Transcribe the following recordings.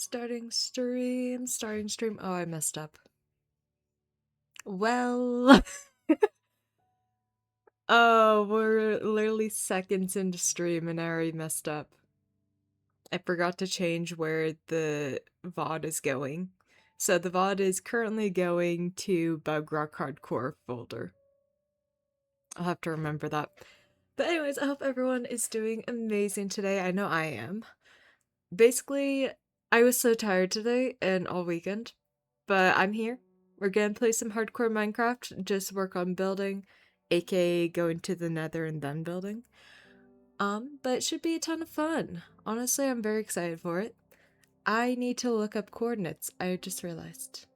Starting stream. Oh, I messed up. Well, oh, we're literally seconds into stream and I already messed up. I forgot to change where the VOD is going. So the VOD is currently going to Bug Rock Hardcore folder. I'll have to remember that. But anyways, I hope everyone is doing amazing today. I know I am. Basically, I was so tired today and all weekend, but I'm here. We're gonna play some hardcore Minecraft, just work on building, aka going to the nether and then building. But it should be a ton of fun. Honestly, I'm very excited for it. I need to look up coordinates, I just realized.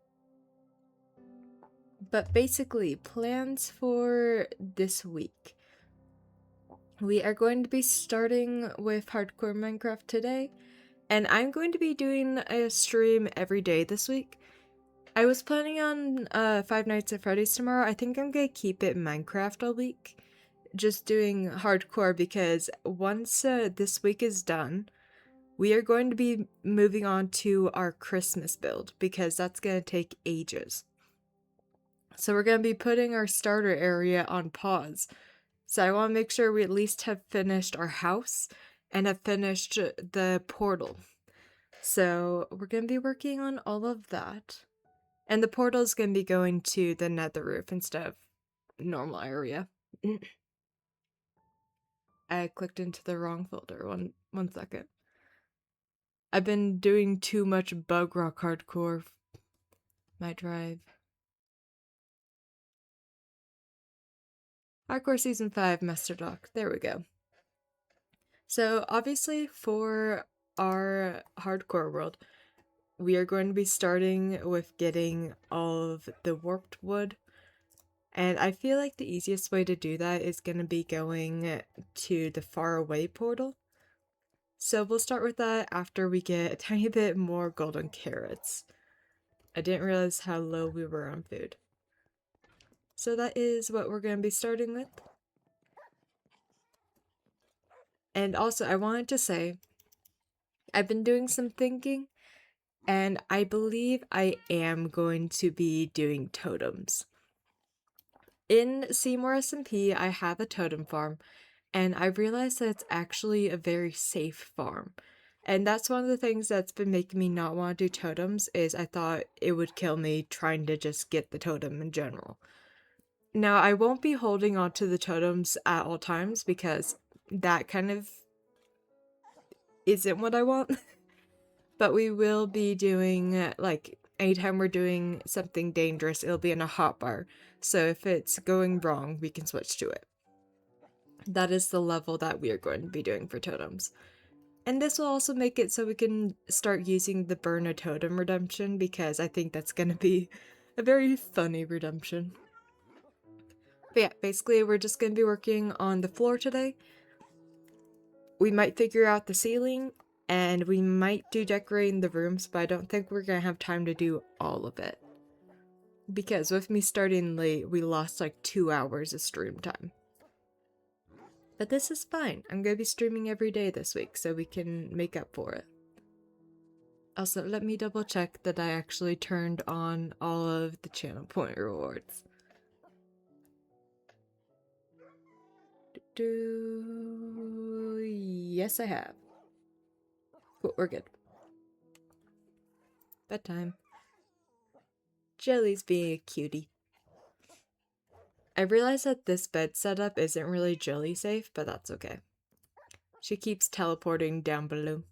But basically, plans for this week. We are going to be starting with hardcore Minecraft today, and I'm going to be doing a stream every day this week. I was planning on Five Nights at Freddy's tomorrow. I think I'm gonna keep it Minecraft all week. Just doing hardcore because once this week is done, we are going to be moving on to our Christmas build because that's gonna take ages. So we're gonna be putting our starter area on pause. So I want to make sure we at least have finished our house and have finished the portal. So we're gonna be working on all of that. And the portal is going to be going to the nether roof instead of normal area. I clicked into the wrong folder. One second. I've been doing too much Bug Rock Hardcore. My drive. Hardcore Season 5 Master Doc. There we go. So obviously for our hardcore world, we are going to be starting with getting all of the warped wood. And I feel like the easiest way to do that is going to be going to the far away portal. So we'll start with that after we get a tiny bit more golden carrots. I didn't realize how low we were on food. So that is what we're going to be starting with. And also I wanted to say, I've been doing some thinking, and I believe I am going to be doing totems. In Seymour SMP, I have a totem farm, and I realized that it's actually a very safe farm. And that's one of the things that's been making me not want to do totems, is I thought it would kill me trying to just get the totem in general. Now, I won't be holding on to the totems at all times because that kind of isn't what I want. But we will be doing, like, anytime we're doing something dangerous, it'll be in a hotbar. So if it's going wrong, we can switch to it. That is the level that we are going to be doing for totems. And this will also make it so we can start using the burn a totem redemption, because I think that's going to be a very funny redemption. But yeah, basically we're just going to be working on the floor today. We might figure out the ceiling, and we might do decorating the rooms, but I don't think we're going to have time to do all of it. Because with me starting late, we lost like 2 hours of stream time. But this is fine. I'm going to be streaming every day this week, so we can make up for it. Also, let me double check that I actually turned on all of the channel point rewards. Yes, I have. Cool, we're good. Bedtime. Jelly's being a cutie. I realize that this bed setup isn't really Jelly safe, but that's okay. She keeps teleporting down below.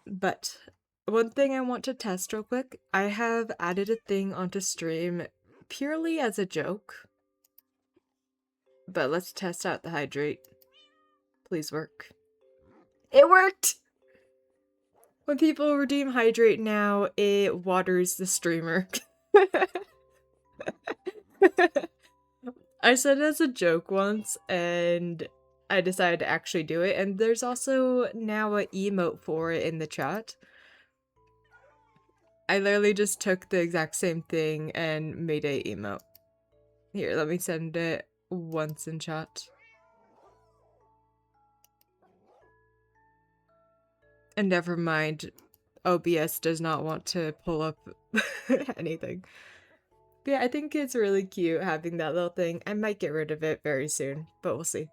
But one thing I want to test real quick, I have added a thing onto stream purely as a joke. But let's test out the hydrate. Please work. It worked! When people redeem hydrate now, it waters the streamer. I said it as a joke once, and I decided to actually do it, and there's also now an emote for it in the chat. I literally just took the exact same thing and made a emote. Here, let me send it once in chat. And never mind, OBS does not want to pull up anything. But yeah, I think it's really cute having that little thing. I might get rid of it very soon, but we'll see.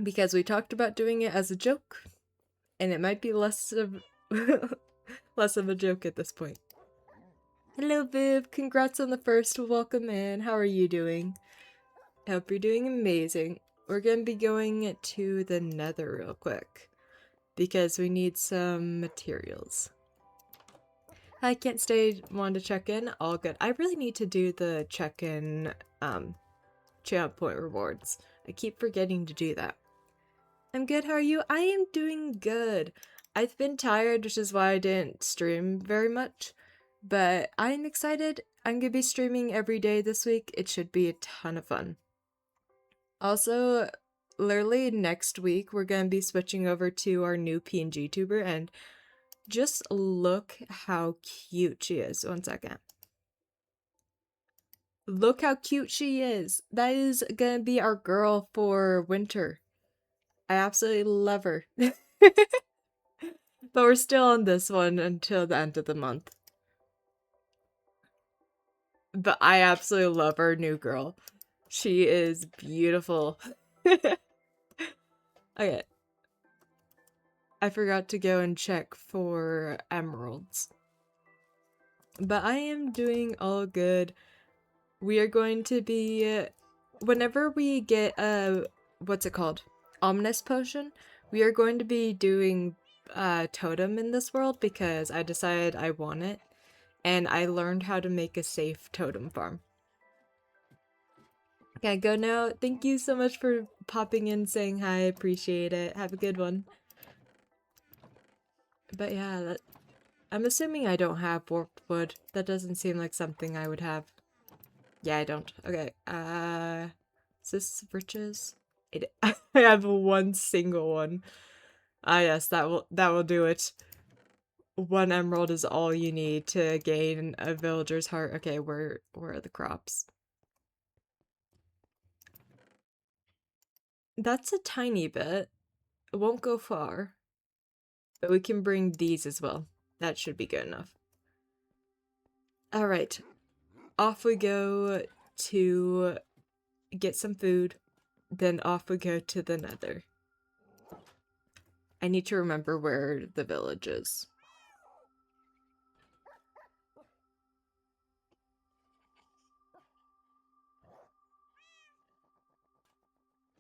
Because we talked about doing it as a joke, and it might be less of less of a joke at this point. Hello, Viv. Congrats on the first welcome in. How are you doing? I hope you're doing amazing. We're going to be going to the nether real quick because we need some materials. I can't stay, wanted to check in. All good. I really need to do the check-in channel point rewards. I keep forgetting to do that. I'm good, how are you? I am doing good. I've been tired, which is why I didn't stream very much. But I'm excited. I'm gonna be streaming every day this week. It should be a ton of fun. Also, literally next week, we're gonna be switching over to our new PNG tuber, and just look how cute she is. One second. Look how cute she is. That is gonna be our girl for winter. I absolutely love her. But we're still on this one until the end of the month. But I absolutely love our new girl. She is beautiful. Okay. I forgot to go and check for emeralds. But I am doing all good. We are going to be... whenever we get a... what's it called? Omnis potion, we are going to be doing totem in this world because I decided I want it. And I learned how to make a safe totem farm. Can I go now? Thank you so much for popping in, saying hi. I appreciate it. Have a good one. But yeah, I'm assuming I don't have warped wood. That doesn't seem like something I would have. Yeah, I don't. Okay, is this riches? I have one single one. Ah, yes, that will do it. One emerald is all you need to gain a villager's heart. Okay, where are the crops? That's a tiny bit. It won't go far. But we can bring these as well. That should be good enough. Alright. Off we go to get some food. Then off we go to the nether. I need to remember where the village is.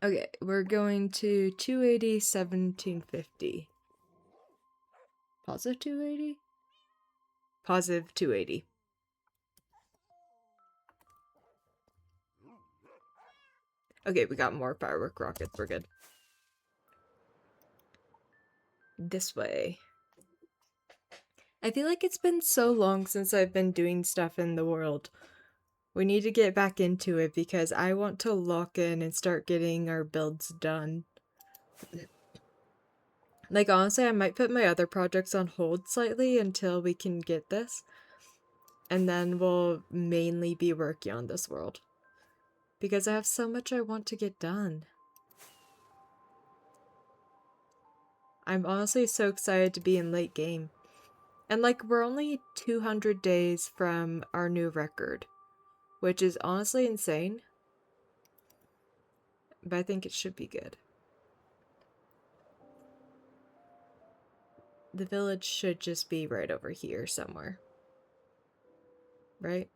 Okay, we're going to 280, 1750. Positive 280? Positive 280. Okay, we got more firework rockets. We're good. This way. I feel like it's been so long since I've been doing stuff in the world. We need to get back into it because I want to lock in and start getting our builds done. Like, honestly, I might put my other projects on hold slightly until we can get this. And then we'll mainly be working on this world. Because I have so much I want to get done. I'm honestly so excited to be in late game. And like, we're only 200 days from our new record. Which is honestly insane. But I think it should be good. The village should just be right over here somewhere. Right?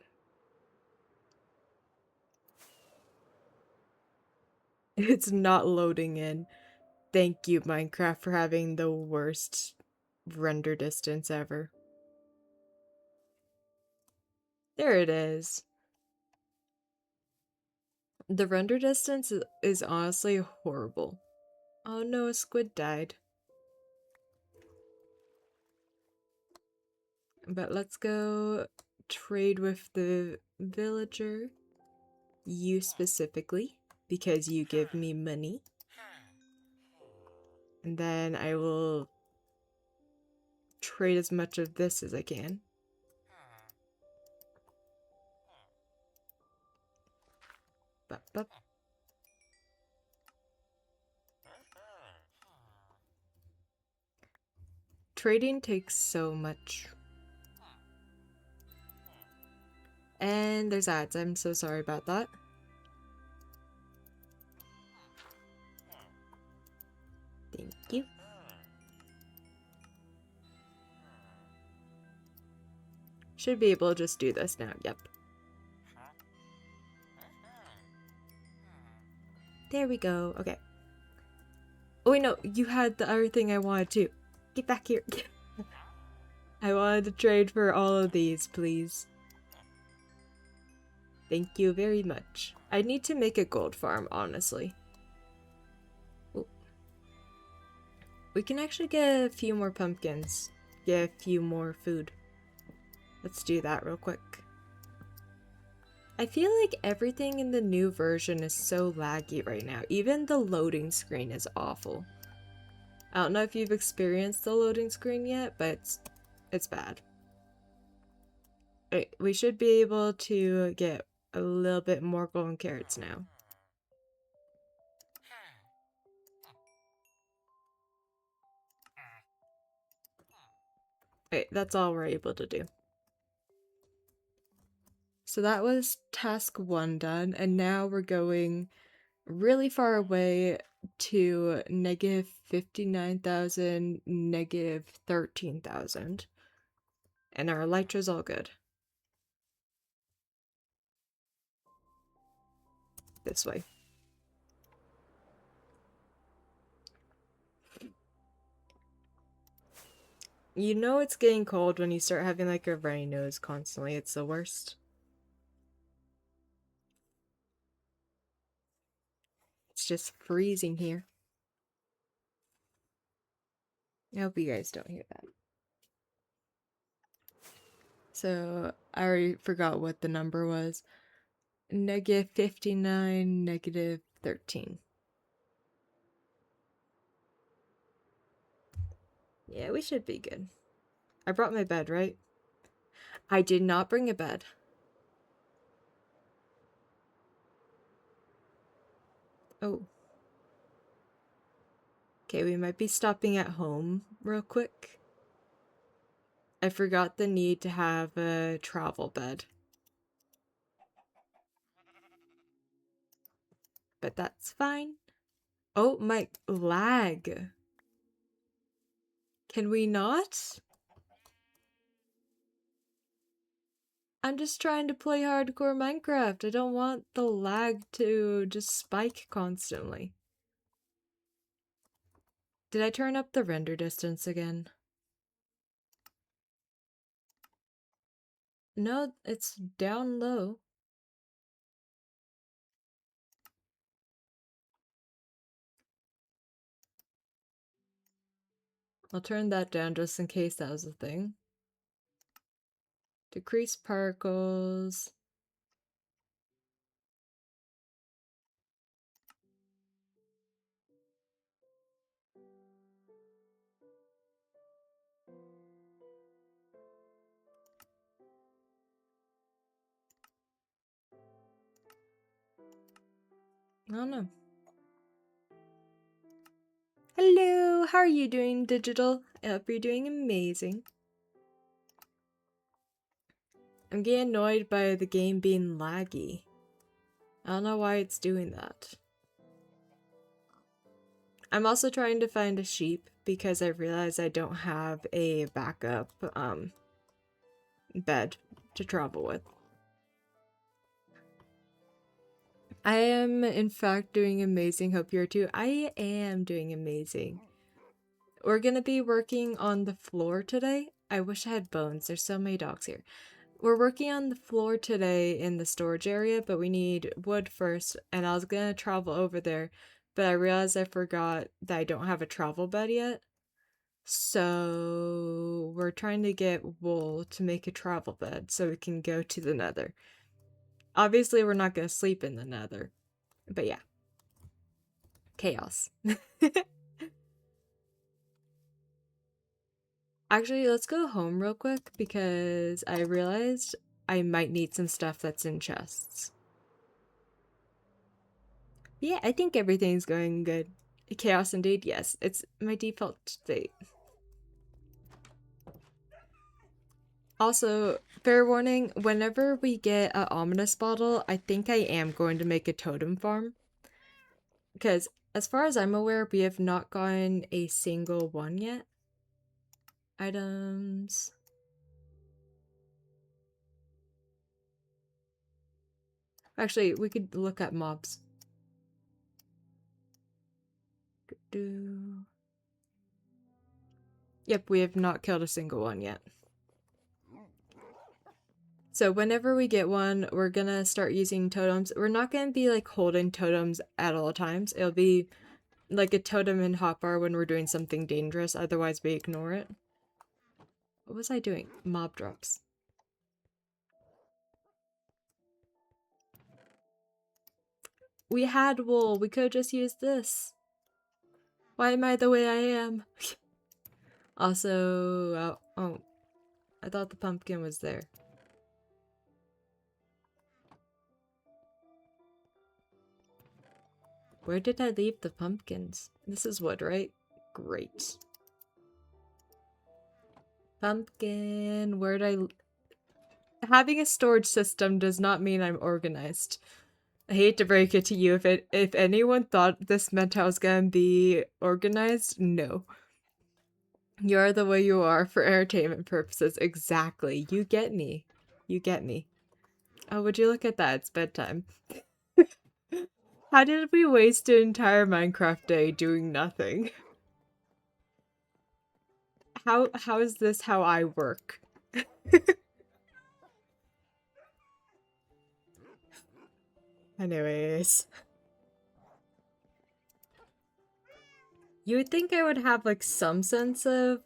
It's not loading in. Thank you, Minecraft, for having the worst render distance ever. There it is. The render distance is honestly horrible. Oh no, a squid died. But let's go trade with the villager. You specifically, because you give me money. And then I will trade as much of this as I can. Bup, bup. Trading takes so much. And there's ads. I'm so sorry about that. Thank you. Should be able to just do this now. Yep. There we go. Okay. Oh wait, no. You had the other thing I wanted too. Get back here. I wanted to trade for all of these, please. Thank you very much. I need to make a gold farm, honestly. Ooh. We can actually get a few more pumpkins. Get a few more food. Let's do that real quick. I feel like everything in the new version is so laggy right now. Even the loading screen is awful. I don't know if you've experienced the loading screen yet, but it's bad. We should be able to get a little bit more golden carrots now. Wait, that's all we're able to do. So that was task 1 done, and now we're going really far away to negative 59,000, negative 13,000. And our elytra's all good. This way. You know it's getting cold when you start having like a runny nose constantly. It's the worst. It's just freezing here. I hope you guys don't hear that. So I already forgot what the number was. Negative 59, negative 13. Yeah, we should be good. I brought my bed, right? I did not bring a bed. Oh. Okay, we might be stopping at home real quick. I forgot the need to have a travel bed. But that's fine. Oh, my lag. Can we not? I'm just trying to play hardcore Minecraft. I don't want the lag to just spike constantly. Did I turn up the render distance again? No, it's down low. I'll turn that down just in case that was a thing. Decrease particles. I don't know. Hello, how are you doing, Digital? I hope you're doing amazing. I'm getting annoyed by the game being laggy. I don't know why it's doing that. I'm also trying to find a sheep because I realize I don't have a backup bed to travel with. I am in fact doing amazing. Hope you're too. I am doing amazing. We're gonna be working on the floor today. I wish I had bones. There's so many dogs here. We're working on the floor today in the storage area, but we need wood first, and I was gonna travel over there, but I realized I forgot that I don't have a travel bed yet. So we're trying to get wool to make a travel bed so we can go to the nether. Obviously, we're not gonna sleep in the nether, but yeah. Chaos. Actually, let's go home real quick because I realized I might need some stuff that's in chests. Yeah, I think everything's going good. Chaos indeed, yes. It's my default state. Also, fair warning, whenever we get an ominous bottle, I think I am going to make a totem farm. Because as far as I'm aware, we have not gotten a single one yet. Items. Actually, we could look at mobs. Yep, we have not killed a single one yet. So whenever we get one, we're gonna start using totems. We're not gonna be like holding totems at all times. It'll be like a totem and hotbar when we're doing something dangerous. Otherwise, we ignore it. What was I doing? Mob drops. We had wool. We could just use this. Why am I the way I am? Also, oh, I thought the pumpkin was there. Where did I leave the pumpkins? This is wood, right? Great. Pumpkin, where'd I... Having a storage system does not mean I'm organized. I hate to break it to you. If anyone thought this meant I was gonna be organized, no. You're the way you are for entertainment purposes. Exactly. You get me. You get me. Oh, would you look at that? It's bedtime. How did we waste an entire Minecraft day doing nothing? How is this how I work? Anyways. You would think I would have like some sense of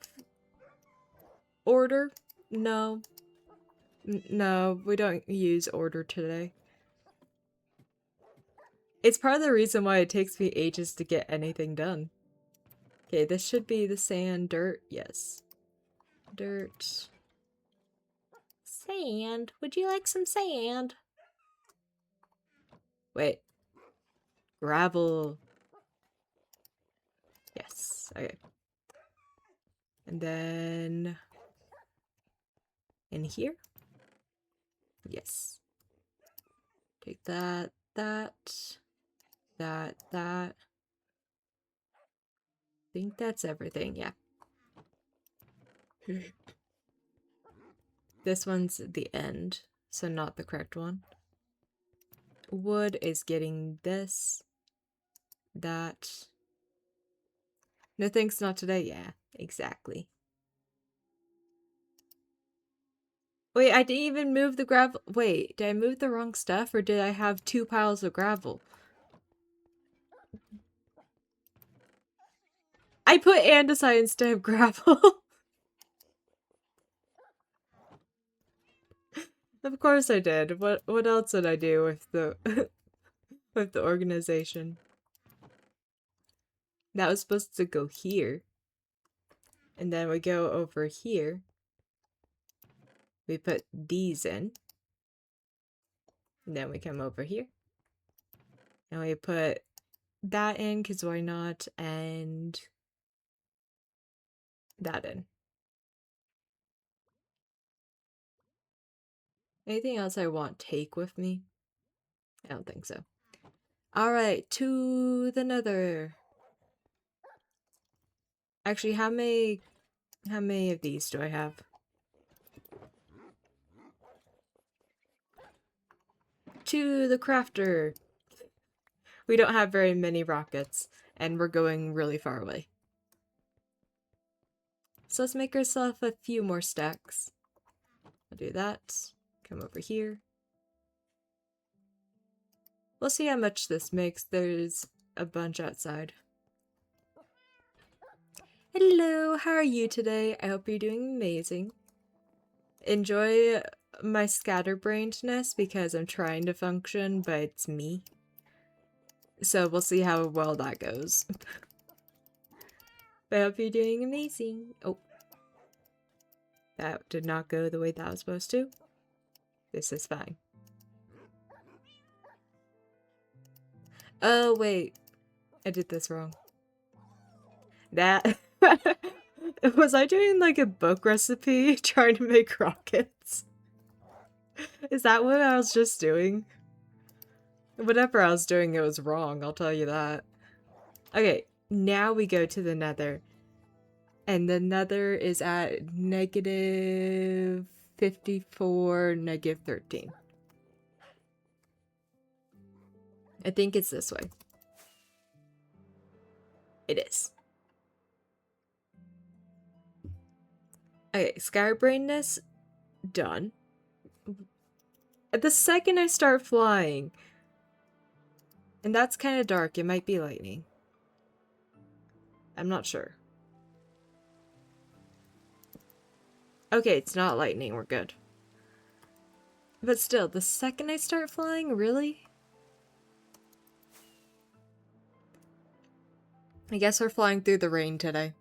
order? No. No, we don't use order today. It's part of the reason why it takes me ages to get anything done. Okay, this should be the sand, dirt, yes. Dirt. Sand? Would you like some sand? Wait. Gravel. Yes, okay. And then... in here? Yes. Take that, that, that. I think that's everything, yeah. This one's the end, so not the correct one. Wood is getting this, that. No thanks, not today. Yeah, exactly. Wait, I didn't even move the gravel. Wait, did I move the wrong stuff or did I have 2 piles of gravel? I put andesite instead of gravel. Of course I did. What else did I do with the with the organization? That was supposed to go here. And then we go over here. We put these in. And then we come over here. And we put that in, because why not? And that in. Anything else I want take with me? I don't think so. Alright, to the nether. Actually, how many of these do I have? To the crafter. We don't have very many rockets, and we're going really far away. So let's make ourselves a few more stacks. I'll do that. Come over here. We'll see how much this makes. There's a bunch outside. Hello, how are you today? I hope you're doing amazing. Enjoy my scatterbrainedness because I'm trying to function, but it's me. So we'll see how well that goes. But I hope you're doing amazing. Oh. That did not go the way that was supposed to. This is fine. Oh, wait. I did this wrong. That... Was I doing like a book recipe trying to make rockets? Is that what I was just doing? Whatever I was doing, it was wrong, I'll tell you that. Okay, now we go to the nether. And the nether is at negative 54, negative 13. I think it's this way. It is. Okay, Skybrainness, done. The second I start flying, and that's kind of dark, it might be lightning. I'm not sure. Okay, it's not lightning, we're good. But still, the second I start flying, really? I guess we're flying through the rain today.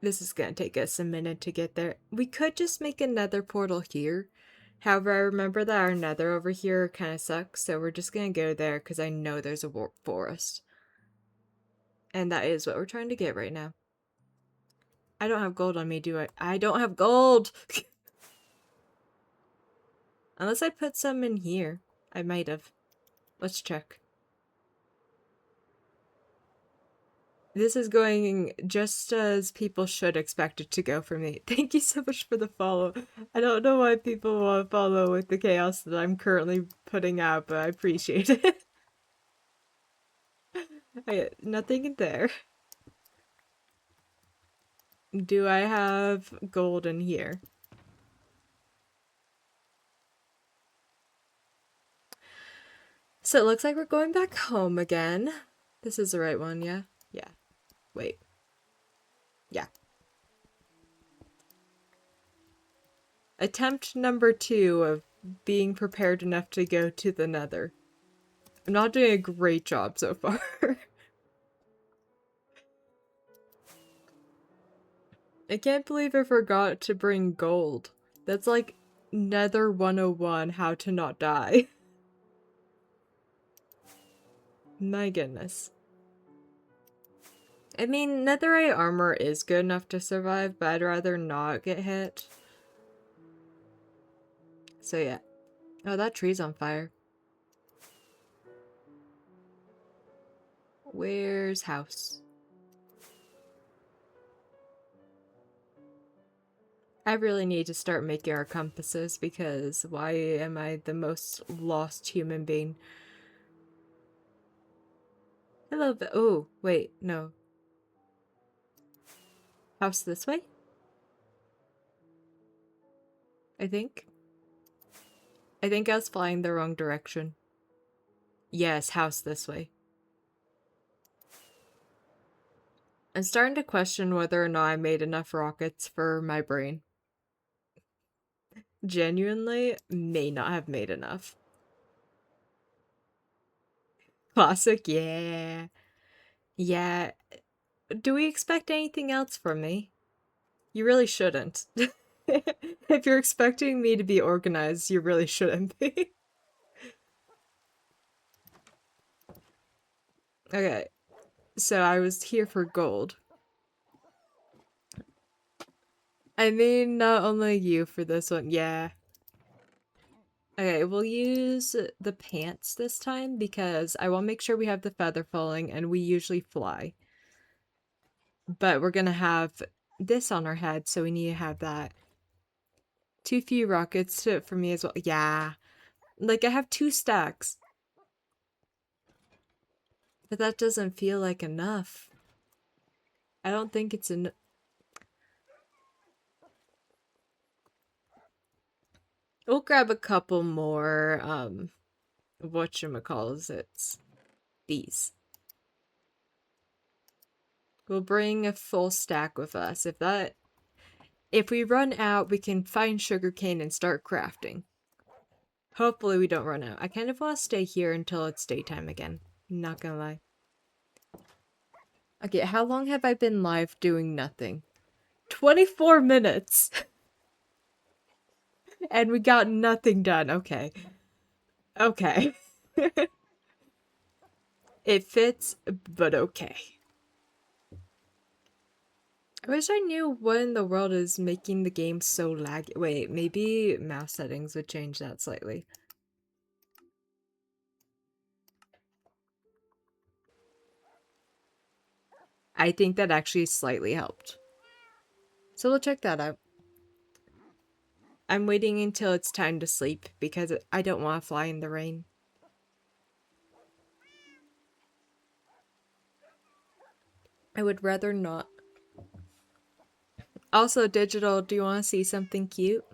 This is gonna take us a minute to get there. We could just make a nether portal here. However, I remember that our nether over here kind of sucks, so we're just gonna go there because I know there's a warp forest. And that is what we're trying to get right now. I don't have gold on me, do I? I don't have gold! Unless I put some in here. I might have. Let's check. This is going just as people should expect it to go for me. Thank you so much for the follow. I don't know why people want to follow with the chaos that I'm currently putting out, but I appreciate it. Nothing in there. Do I have gold in here? So it looks like we're going back home again. This is the right one, yeah? Yeah. Wait. Yeah. Attempt number 2 of being prepared enough to go to the nether. I'm not doing a great job so far. I can't believe I forgot to bring gold. That's like Nether 101, how to not die. My goodness. I mean, netherite armor is good enough to survive, but I'd rather not get hit. So yeah. Oh, that tree's on fire. Where's house? I really need to start making our compasses because why am I the most lost human being? Hello, oh, wait, no. House this way? I think. I think I was flying the wrong direction. Yes, house this way. I'm starting to question whether or not I made enough rockets for my brain. Genuinely, may not have made enough. Classic, yeah. Yeah. Do we expect anything else from me? You really shouldn't. If you're expecting me to be organized, you really shouldn't be. Okay, so I was here for gold. I mean, not only you for this one, yeah. Okay, we'll use the pants this time because I want to make sure we have the feather falling and we usually fly. But we're gonna have this on our head, so we need to have that. Too few rockets for me as well. Yeah. Like, I have 2 stacks. But that doesn't feel like enough. I don't think it's enough. We'll grab a couple more, whatchamacallits. These. We'll bring a full stack with us. If we run out, we can find sugarcane and start crafting. Hopefully we don't run out. I kind of want to stay here until it's daytime again. Not gonna lie. Okay, how long have I been live doing nothing? 24 minutes! And we got nothing done. Okay. Okay. It fits, but okay. I wish I knew what in the world is making the game so laggy. Wait, maybe mouse settings would change that slightly. I think that actually slightly helped. So we'll check that out. I'm waiting until it's time to sleep because I don't want to fly in the rain. I would rather not. Also, Digital, do you want to see something cute?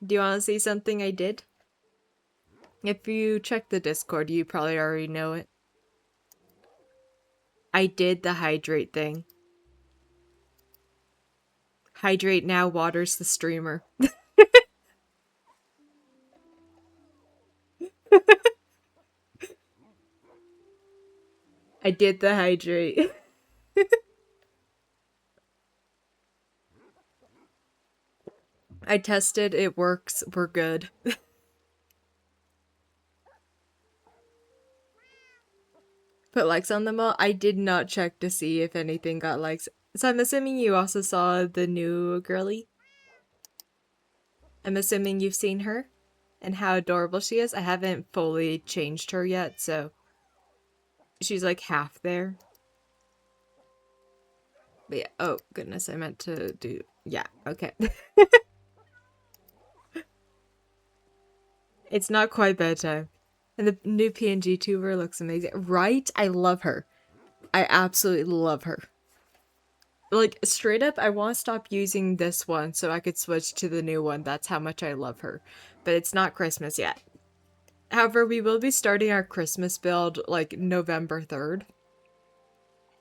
Do you want to see something I did? If you check the Discord, you probably already know it. I did the hydrate thing. Hydrate now waters the streamer. I did the hydrate. I tested, it works, we're good. Put likes on them all. I did not check to see if anything got likes. So I'm assuming you also saw the new girly? I'm assuming you've seen her and how adorable she is. I haven't fully changed her yet, so she's like half there. But yeah, oh goodness, I meant to do, yeah, okay. It's not quite bedtime. And the new PNG tuber looks amazing. Right? I love her. I absolutely love her. Like, straight up, I want to stop using this one so I could switch to the new one. That's how much I love her. But it's not Christmas yet. However, we will be starting our Christmas build, like, November 3rd.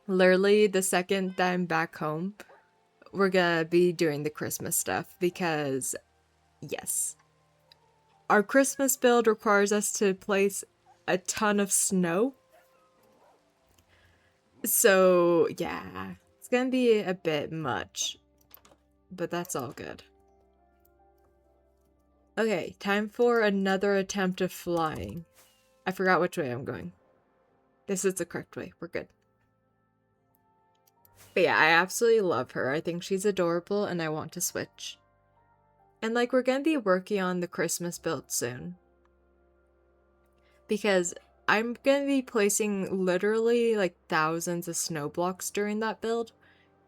Literally, the second that I'm back home, we're gonna be doing the Christmas stuff because, yes. Our Christmas build requires us to place a ton of snow. So, yeah. It's gonna be a bit much. But that's all good. Okay, time for another attempt of flying. I forgot which way I'm going. This is the correct way. We're good. But yeah, I absolutely love her. I think she's adorable and I want to switch. And like, we're gonna be working on the Christmas build soon. Because I'm gonna be placing literally like thousands of snow blocks during that build.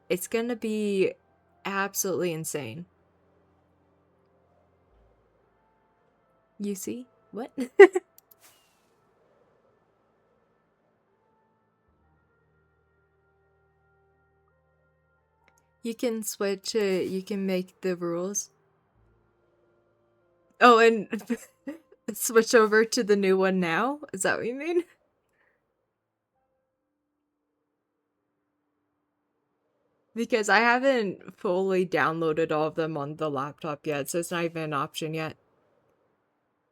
It's gonna be absolutely insane. You see? What? You can switch it, you can make the rules. Oh, and switch over to the new one now? Is that what you mean? Because I haven't fully downloaded all of them on the laptop yet, so it's not even an option yet.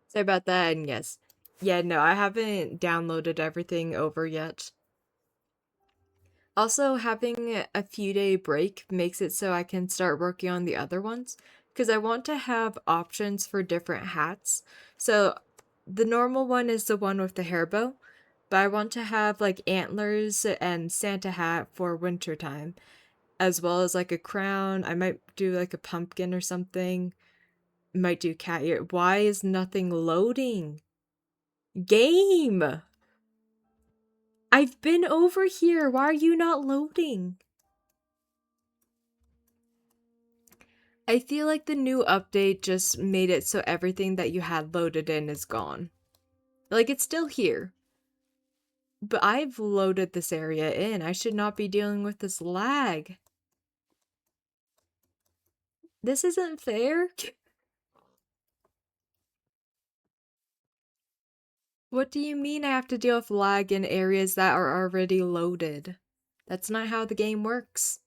Sorry about that, and yes. Yeah, no, I haven't downloaded everything over yet. Also, having a few day break makes it so I can start working on the other ones, because I want to have options for different hats. So, the normal one is the one with the hair bow, but I want to have like antlers and Santa hat for wintertime, as well as like a crown. I might do like a pumpkin or something. Might do cat ear. Why is nothing loading? Game! I've been over here. Why are you not loading? I feel like the new update just made it so everything that you had loaded in is gone. Like, it's still here. But I've loaded this area in. I should not be dealing with this lag. This isn't fair. What do you mean I have to deal with lag in areas that are already loaded? That's not how the game works.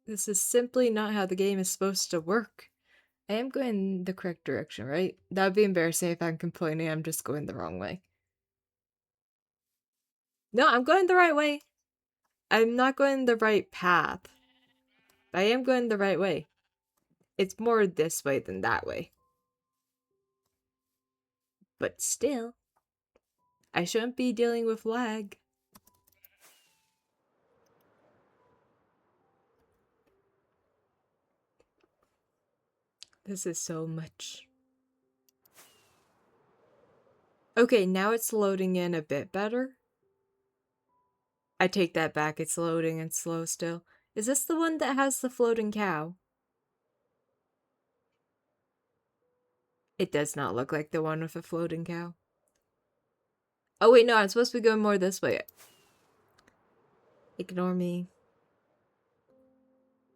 This is simply not how the game is supposed to work. I am going the correct direction, right? That would be embarrassing if I'm complaining I'm just going the wrong way. No, I'm going the right way. I'm not going the right path. I am going the right way. It's more this way than that way. But still, I shouldn't be dealing with lag. This is so much. Okay, now it's loading in a bit better. I take that back, it's loading and slow still. Is this the one that has the floating cow? It does not look like the one with a floating cow. Oh wait, no, I'm supposed to be going more this way. Ignore me.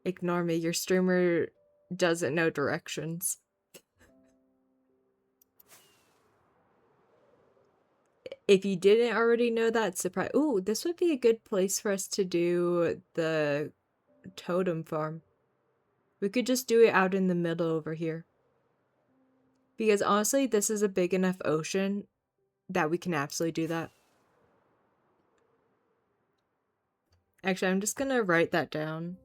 Ignore me, your streamer doesn't know directions. If you didn't already know that, surprise. Ooh, this would be a good place for us to do the totem farm. We could just do it out in the middle over here. Because honestly, this is a big enough ocean that we can absolutely do that. Actually, I'm just gonna write that down.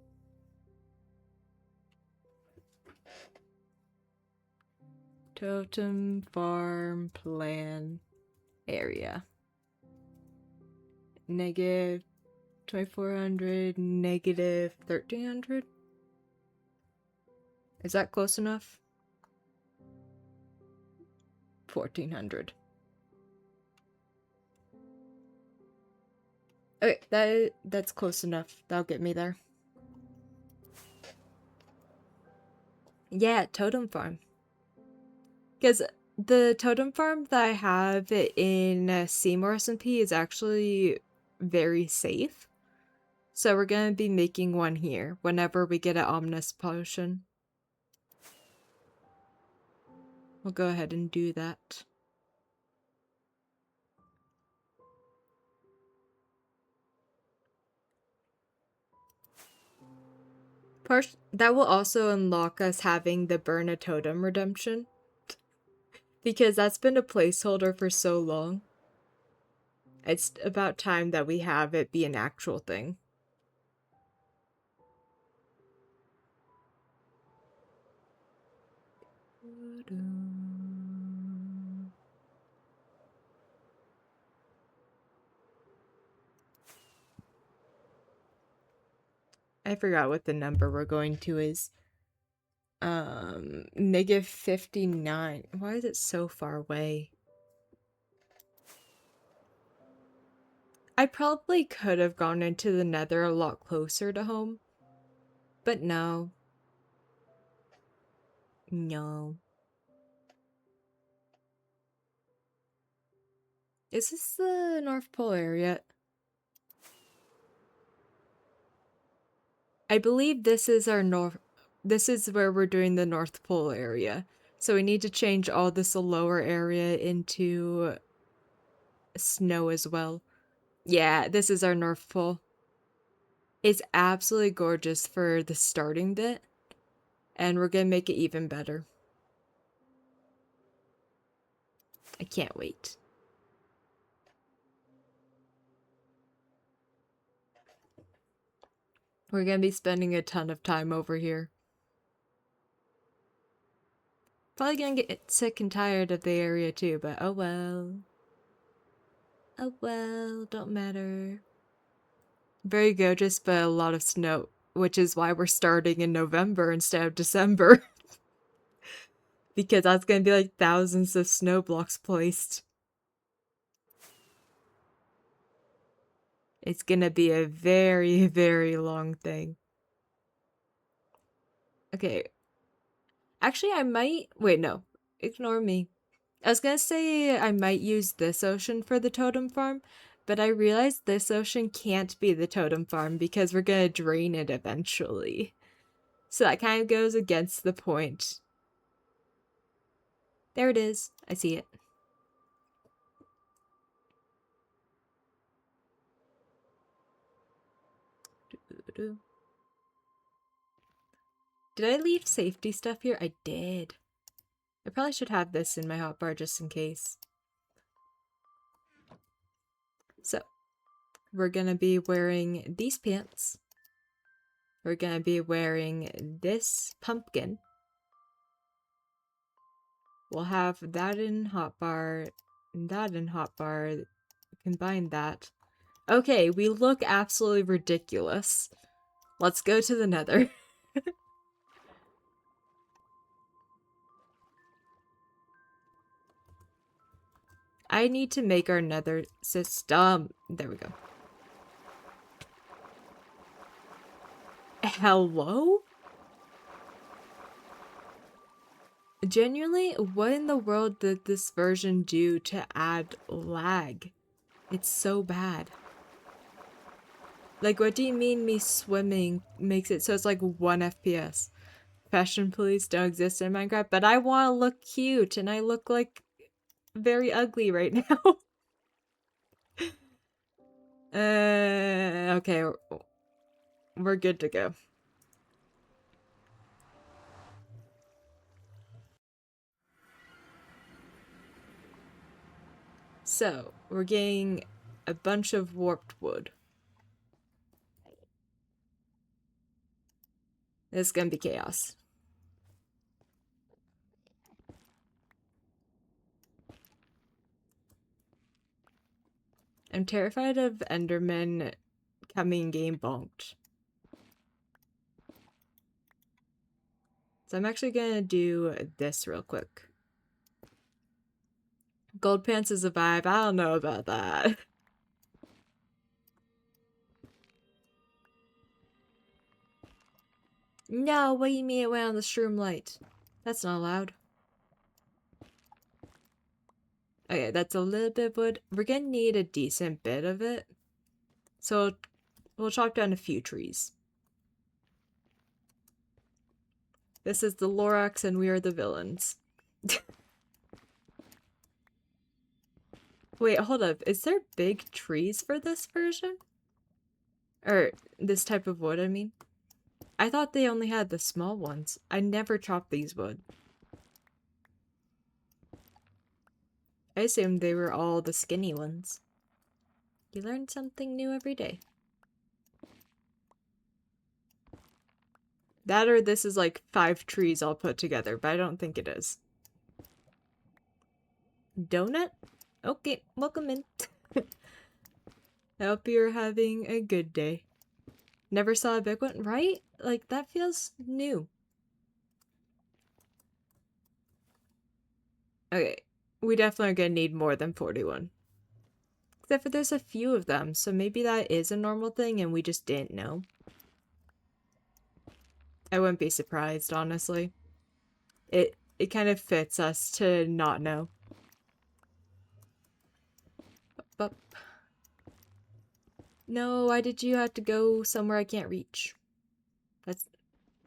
Totem farm plan area. Negative 2400, negative 1300. Is that close enough? 1400. Okay, that's close enough. That'll get me there. Yeah, totem farm. Because the totem farm that I have in Seymour SMP is actually very safe. So we're going to be making one here whenever we get an Omnis potion. We'll go ahead and do that. That will also unlock us having the Burn a Totem redemption. Because that's been a placeholder for so long. It's about time that we have it be an actual thing. I forgot what the number we're going to is. Negative 59. Why is it so far away? I probably could have gone into the nether a lot closer to home. But no. No. Is this the North Pole area? I believe this is our this is where we're doing the North Pole area. So we need to change all this lower area into snow as well. Yeah, this is our North Pole. It's absolutely gorgeous for the starting bit. And we're gonna make it even better. I can't wait. We're gonna be spending a ton of time over here. Probably gonna get sick and tired of the area too, but oh well. Oh well, don't matter. Very gorgeous, but a lot of snow, which is why we're starting in November instead of December. Because that's gonna be like thousands of snow blocks placed. It's gonna be a very, very long thing. Okay. Actually, I might... Wait, no. Ignore me. I was gonna say I might use this ocean for the totem farm, but I realized this ocean can't be the totem farm because we're gonna drain it eventually. So that kind of goes against the point. There it is. I see it. Did I leave safety stuff here? I did. I probably should have this in my hotbar just in case. So, we're gonna be wearing these pants. We're gonna be wearing this pumpkin. We'll have that in hotbar, and that in hotbar. Combine that. Okay, we look absolutely ridiculous. Let's go to the nether. I need to make our nether system. There we go. Hello? Genuinely, what in the world did this version do to add lag? It's so bad. Like, what do you mean me swimming makes it so it's like 1 FPS? Fashion police don't exist in Minecraft, but I want to look cute, and I look like very ugly right now. Okay, we're good to go. So, we're getting a bunch of warped wood. This is gonna be chaos. I'm terrified of Endermen coming game bonked. So I'm actually gonna do this real quick. Gold pants is a vibe. I don't know about that. No, what do you mean it went on the shroom light? That's not allowed. Okay, that's a little bit of wood. We're gonna need a decent bit of it. So we'll chop down a few trees. This is the Lorax and we are the villains. Wait, hold up. Is there big trees for this version? Or this type of wood, I mean? I thought they only had the small ones. I never chopped these wood. I assumed they were all the skinny ones. You learn something new every day. That or this is like 5 trees all put together, but I don't think it is. Donut? Okay, welcome in. I hope you're having a good day. Never saw a big one, right? Like, that feels new. Okay, we definitely are gonna need more than 41. Except for there's a few of them, so maybe that is a normal thing and we just didn't know. I wouldn't be surprised, honestly. It kind of fits us to not know. But no, why did you have to go somewhere I can't reach?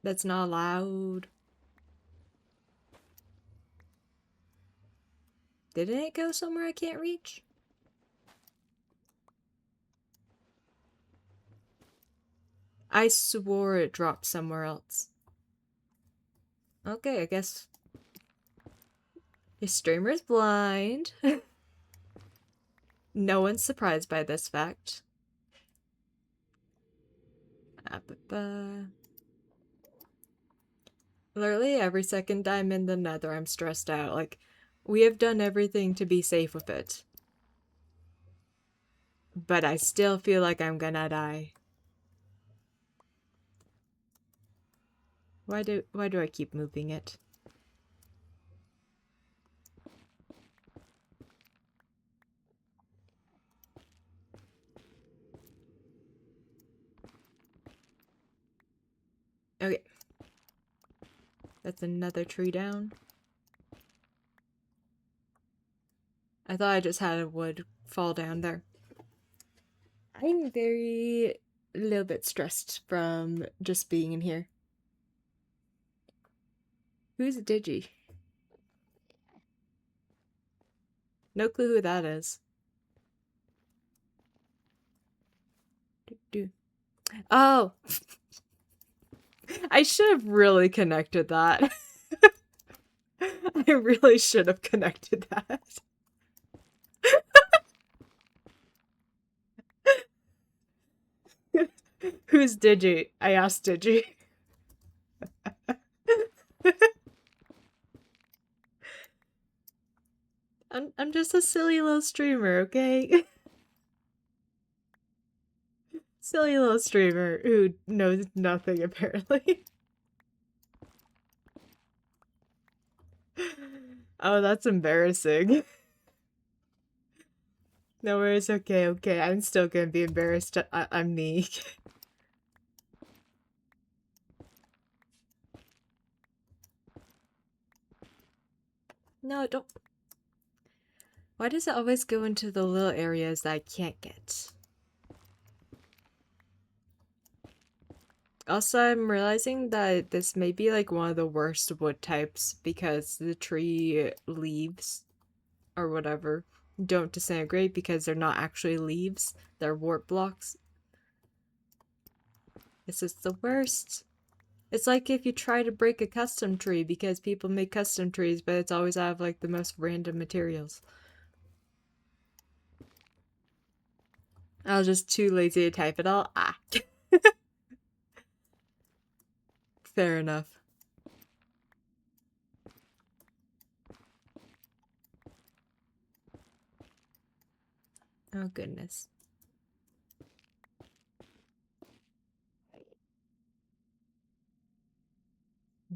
That's not allowed. Didn't it go somewhere I can't reach? I swore it dropped somewhere else. Okay, I guess your streamer's blind. No one's surprised by this fact. Literally every second I'm in the nether, I'm stressed out. Like, we have done everything to be safe with it. But I still feel like I'm gonna die. Why do I keep moving it? Okay. That's another tree down. I thought I just had a wood fall down there. I'm a little bit stressed from just being in here. Who's Digi? No clue who that is. Oh! I should have really connected that. I really should have connected that. Who's Digi? I asked Digi. I'm just a silly little streamer, okay? Silly little streamer who knows nothing apparently. Oh, that's embarrassing. No worries, okay, okay. I'm still gonna be embarrassed. I'm me. No, don't. Why does it always go into the little areas that I can't get? Also, I'm realizing that this may be like one of the worst wood types because the tree leaves or whatever don't disintegrate because they're not actually leaves, they're warp blocks. This is the worst. It's like if you try to break a custom tree because people make custom trees, but it's always out of like the most random materials. I was just too lazy to type it all. Ah. Fair enough. Oh goodness.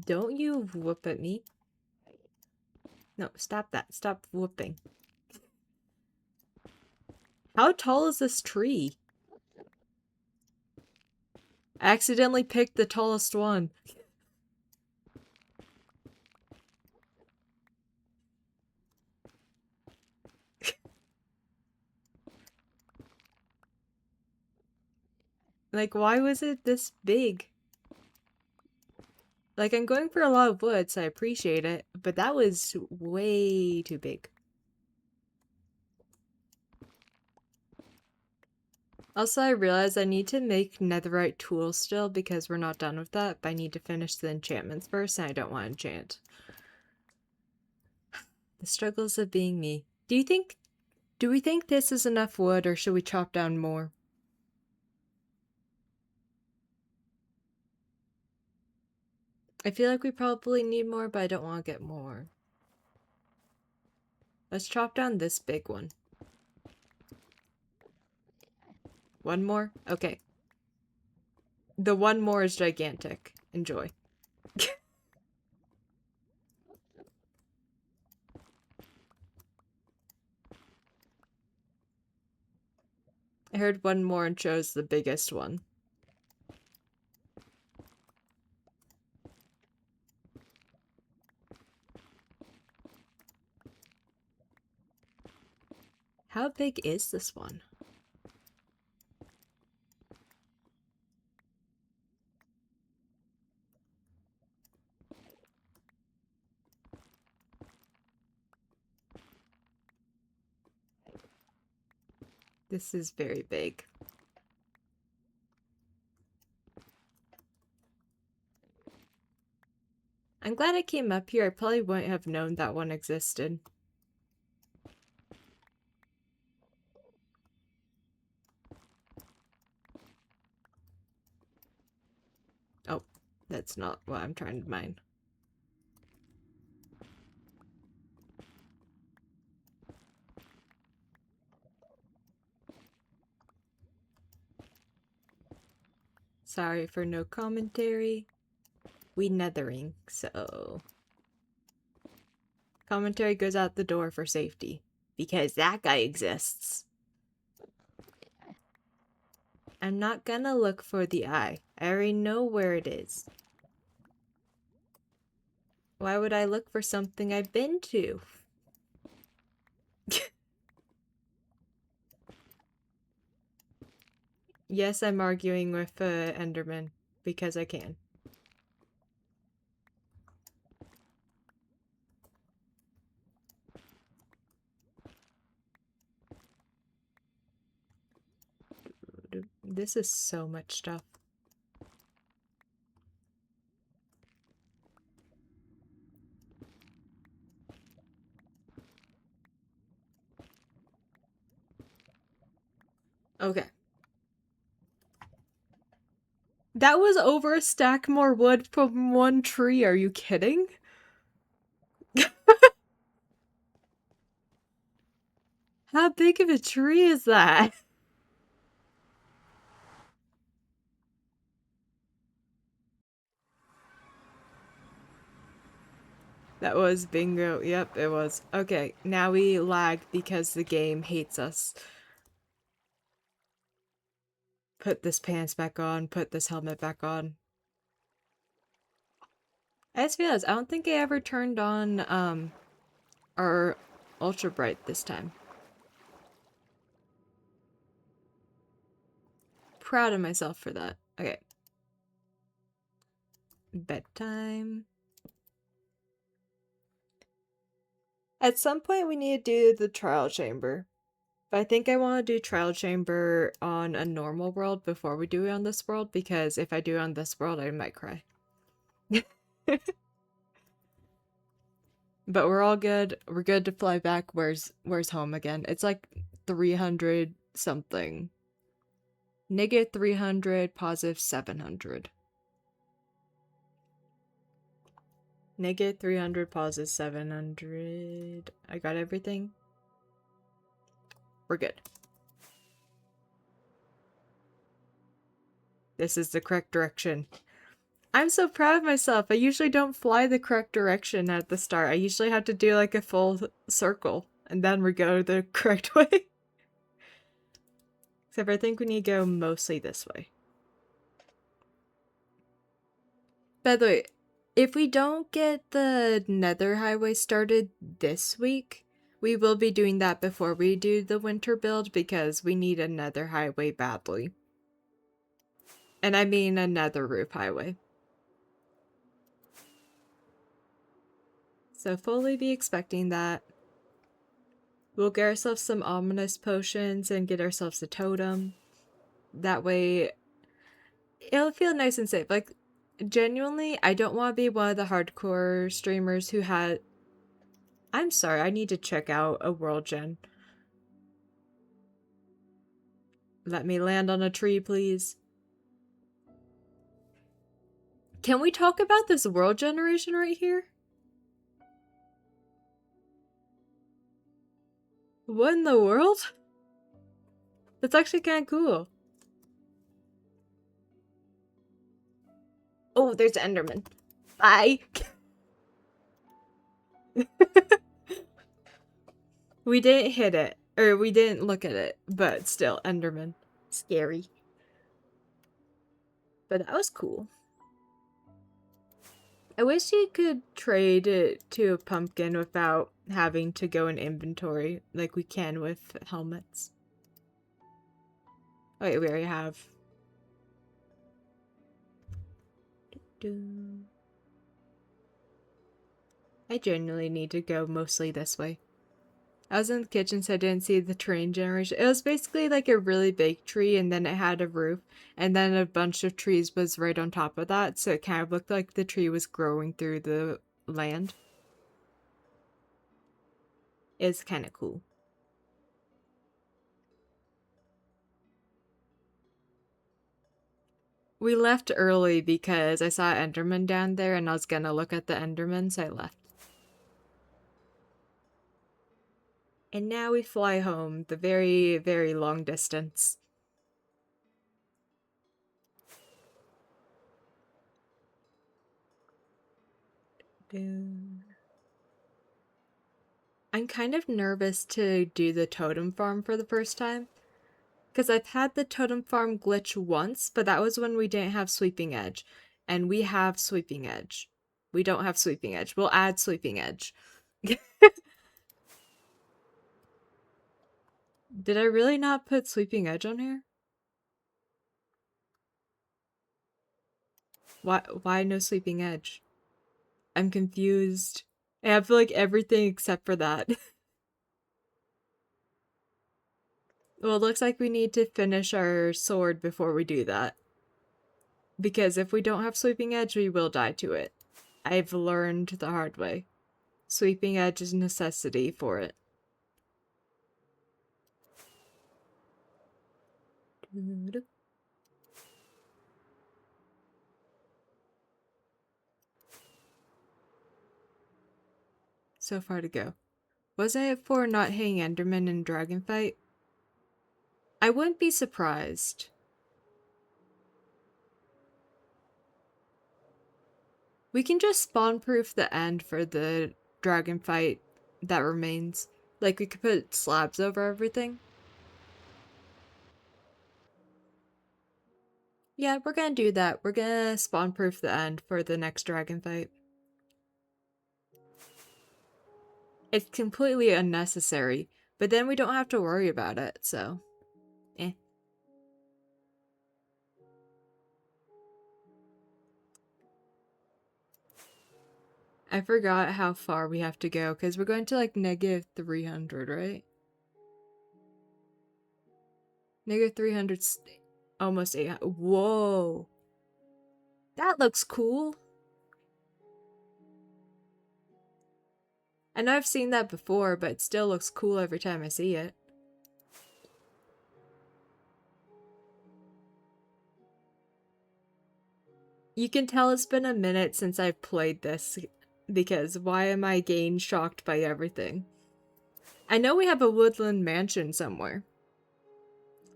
Don't you whoop at me. No, stop that. Stop whooping. How tall is this tree? I accidentally picked the tallest one. Like, why was it this big? Like, I'm going for a lot of wood, so I appreciate it, but that was way too big. Also, I realized I need to make netherite tools still because we're not done with that, but I need to finish the enchantments first, and I don't want to enchant. The struggles of being me. Do we think this is enough wood, or should we chop down more? I feel like we probably need more, but I don't want to get more. Let's chop down this big one. One more? Okay. The one more is gigantic. Enjoy. I heard one more and chose the biggest one. How big is this one? This is very big. I'm glad I came up here. I probably wouldn't have known that one existed. Oh, that's not what I'm trying to mine. Sorry for no commentary. We nethering, so... Commentary goes out the door for safety. Because that guy exists. I'm not gonna look for the eye. I already know where it is. Why would I look for something I've been to? Yes, I'm arguing with Enderman. Because I can. This is so much stuff. Okay. That was over a stack more wood from one tree. Are you kidding? How big of a tree is that? That was bingo. Yep, it was. Okay, now we lag because the game hates us. Put this pants back on, put this helmet back on. I just realized I don't think I ever turned on our ultra bright this time. Proud of myself for that. Okay. Bedtime. At some point we need to do the trial chamber. But I think I want to do trial chamber on a normal world before we do it on this world, because if I do it on this world I might cry. But we're all good. We're good to fly back. Where's home again? It's like 300 something. Negative 300, positive 700. Negative 300, positive 700. I got everything. We're good. This is the correct direction. I'm so proud of myself. I usually don't fly the correct direction at the start. I usually have to do like a full circle, and then we go the correct way. Except I think we need to go mostly this way. By the way, if we don't get the nether highway started this week, we will be doing that before we do the winter build, because we need a nether highway badly. And I mean a nether roof highway. So fully be expecting that. We'll get ourselves some ominous potions and get ourselves a totem. That way, it'll feel nice and safe. Like, genuinely, I don't want to be one of the hardcore streamers who had... I'm sorry, I need to check out a world gen. Let me land on a tree, please. Can we talk about this world generation right here? What in the world? That's actually kind of cool. Oh, there's Enderman. Bye. We didn't hit it. Or we didn't look at it. But still, Enderman. Scary. But that was cool. I wish you could trade it to a pumpkin without having to go in inventory like we can with helmets. Oh, wait, we already have. I genuinely need to go mostly this way. I was in the kitchen, so I didn't see the train generation. It was basically like a really big tree, and then it had a roof, and then a bunch of trees was right on top of that, so it kind of looked like the tree was growing through the land. It's kind of cool. We left early because I saw Enderman down there, and I was gonna look at the Enderman, so I left. And now we fly home, the very, very long distance. I'm kind of nervous to do the totem farm for the first time, because I've had the totem farm glitch once, but that was when we didn't have Sweeping Edge, and we have Sweeping Edge. We don't have Sweeping Edge. We'll add Sweeping Edge. Did I really not put Sweeping Edge on here? Why no Sweeping Edge? I'm confused. I have like everything except for that. Well, it looks like we need to finish our sword before we do that. Because if we don't have Sweeping Edge, we will die to it. I've learned the hard way. Sweeping Edge is a necessity for it. So far to go. Wasn't it for not hitting Enderman in Dragon Fight? I wouldn't be surprised. We can just spawn proof the end for the Dragon Fight that remains. Like, we could put slabs over everything. Yeah, we're gonna do that. We're gonna spawn proof the end for the next Dragon Fight. It's completely unnecessary, but then we don't have to worry about it, so eh. I forgot how far we have to go, because we're going to like -300, right? -300, almost 800. Whoa! That looks cool! I know I've seen that before, but it still looks cool every time I see it. You can tell it's been a minute since I've played this, because why am I getting shocked by everything? I know we have a woodland mansion somewhere.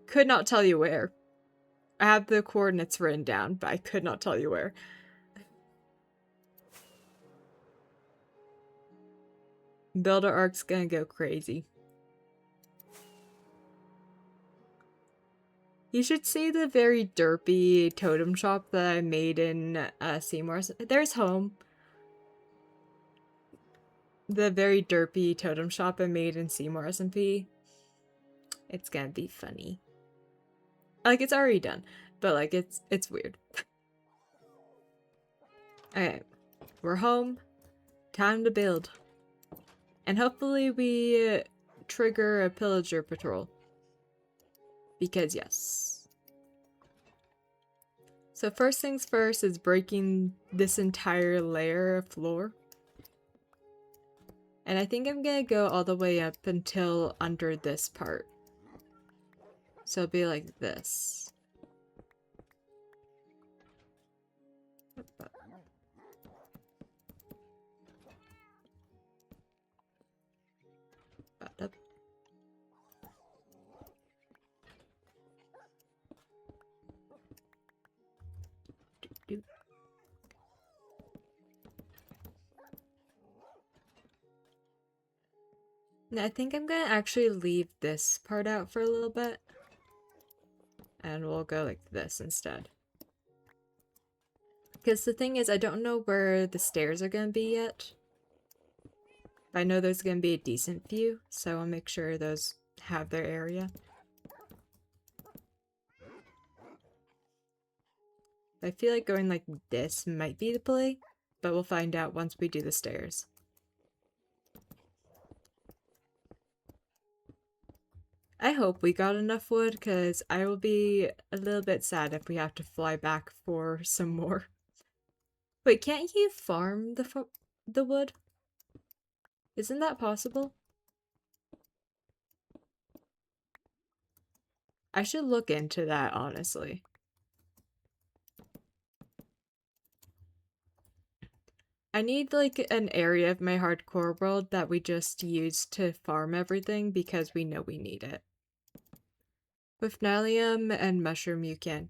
Could not tell you where. I have the coordinates written down, but I could not tell you where. Builder Arc's gonna go crazy. You should see the very derpy totem shop that I made in Seymour's. There's home. The very derpy totem shop I made in Seymour SMP. It's gonna be funny. Like, it's already done, but like it's weird. Okay, we're home. Time to build. And hopefully we trigger a pillager patrol. Because yes. So first things first is breaking this entire layer of floor. And I think I'm gonna go all the way up until under this part. So it'll be like this. Up. Now, I think I'm gonna actually leave this part out for a little bit. And we'll go like this instead. Because the thing is, I don't know where the stairs are gonna be yet. I know there's gonna be a decent view, so I'll make sure those have their area. I feel like going like this might be the play, but we'll find out once we do the stairs. I hope we got enough wood, because I will be a little bit sad if we have to fly back for some more. Wait, can't you farm the wood? Isn't that possible? I should look into that, honestly. I need like an area of my hardcore world that we just use to farm everything because we know we need it. With Nylium and Mushroom you can.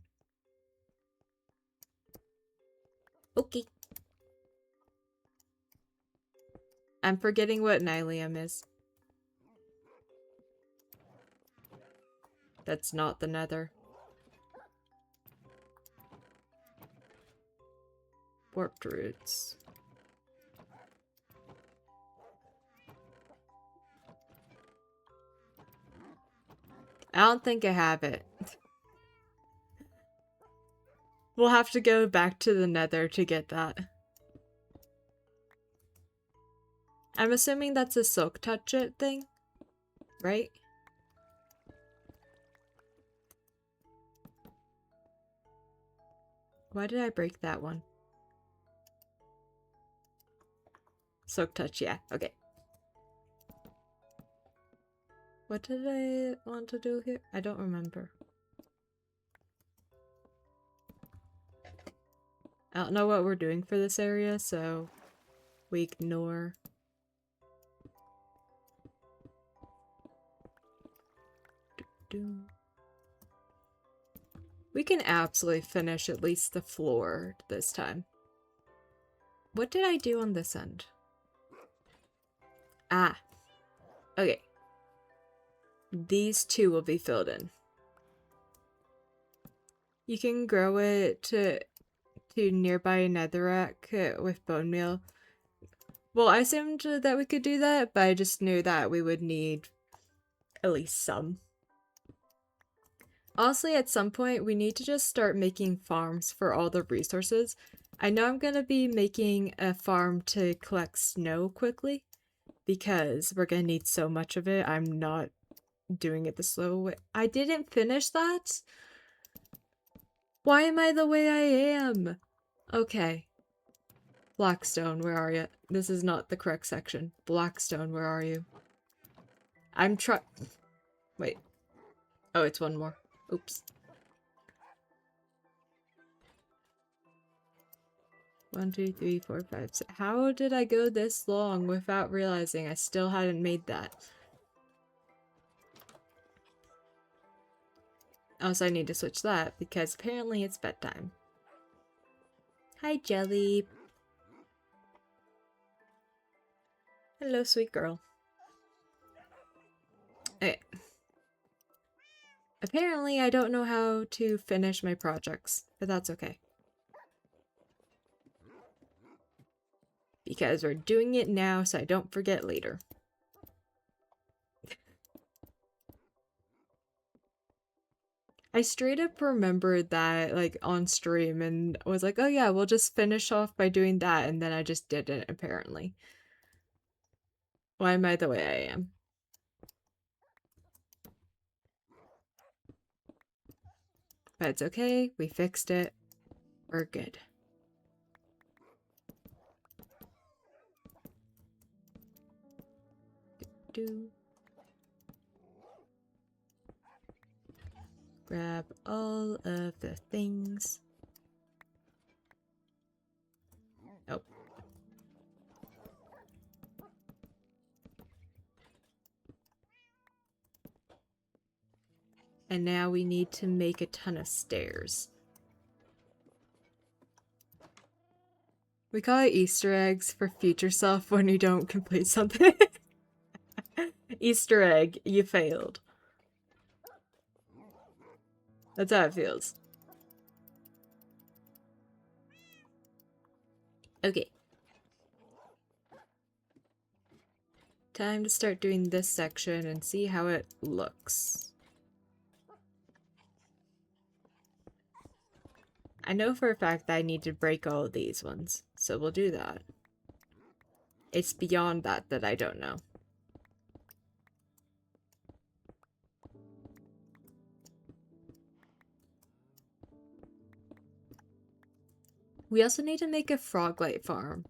Okay. I'm forgetting what Nylium is. That's not the nether. Warped roots. I don't think I have it. We'll have to go back to the nether to get that. I'm assuming that's a silk touch it thing, right? Why did I break that one? Silk touch, yeah, okay. What did I want to do here? I don't remember. I don't know what we're doing for this area, so we ignore. We can absolutely finish at least the floor this time. What did I do on this end? Ah. Okay. These two will be filled in. You can grow it to nearby netherrack with bone meal. Well, I assumed that we could do that, but I just knew that we would need at least some. Honestly, at some point, we need to just start making farms for all the resources. I know I'm going to be making a farm to collect snow quickly, because we're going to need so much of it. I'm not doing it the slow way. I didn't finish that? Why am I the way I am? Okay. Blackstone, where are you? This is not the correct section. Blackstone, where are you? I'm Wait. Oh, it's one more. Oops. 1, 2, 3, 4, 5, 6. How did I go this long without realizing I still hadn't made that? Also, I need to switch that because apparently it's bedtime. Hi, Jelly. Hello, sweet girl. Okay. Apparently, I don't know how to finish my projects, but that's okay. Because we're doing it now so I don't forget later. I straight up remembered that, like, on stream and was like, oh yeah, we'll just finish off by doing that, and then I just didn't, apparently. Why am I the way I am? But it's okay, we fixed it. We're good. Grab all of the things. Oh. And now we need to make a ton of stairs. We call it Easter eggs for future self when you don't complete something. Easter egg, you failed. That's how it feels. Okay. Time to start doing this section and see how it looks. I know for a fact that I need to break all of these ones, so we'll do that. It's beyond that I don't know. We also need to make a frog light farm.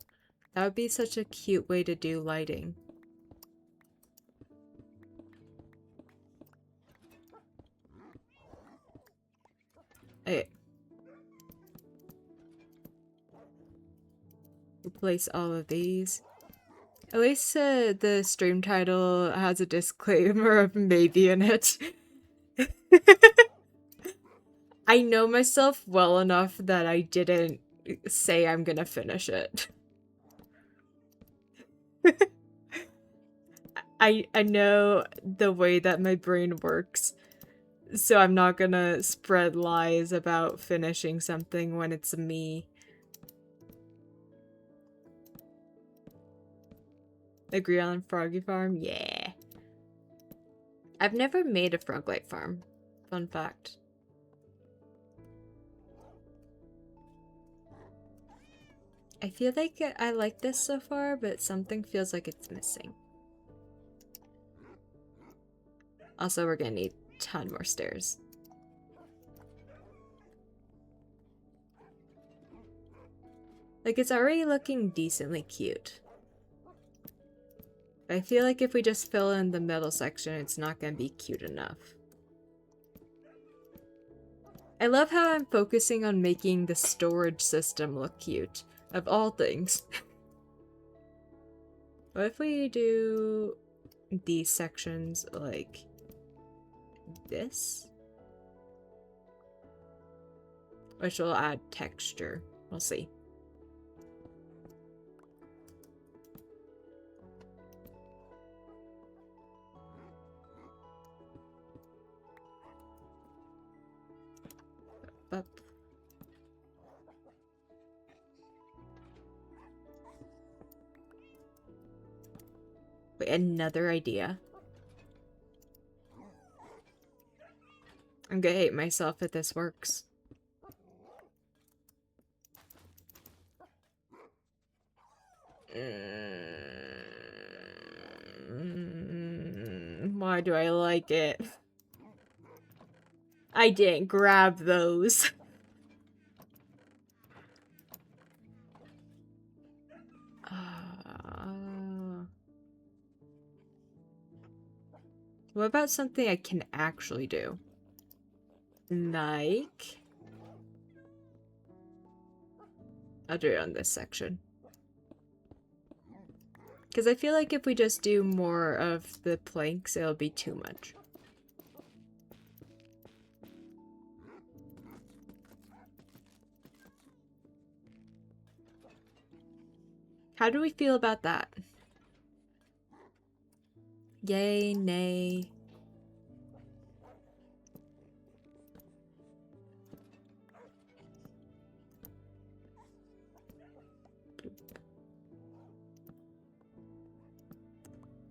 That would be such a cute way to do lighting. Okay. Replace all of these. At least the stream title has a disclaimer of maybe in it. I know myself well enough that I didn't say I'm gonna finish it. I know the way that my brain works, so I'm not gonna spread lies about finishing something when it's me. Agree on Froggy Farm? Yeah. I've never made a Froglight farm. Fun fact. I feel like I like this so far, but something feels like it's missing. Also, we're gonna need a ton more stairs. Like, it's already looking decently cute. But I feel like if we just fill in the middle section, it's not gonna be cute enough. I love how I'm focusing on making the storage system look cute, of all things. What if we do these sections like this, which will add texture. We'll see. Up. Wait, another idea. I'm gonna hate myself if this works. Why do I like it? I didn't grab those. What about something I can actually do? Like... I'll do it on this section. Because I feel like if we just do more of the planks, it'll be too much. How do we feel about that? Yay, nay.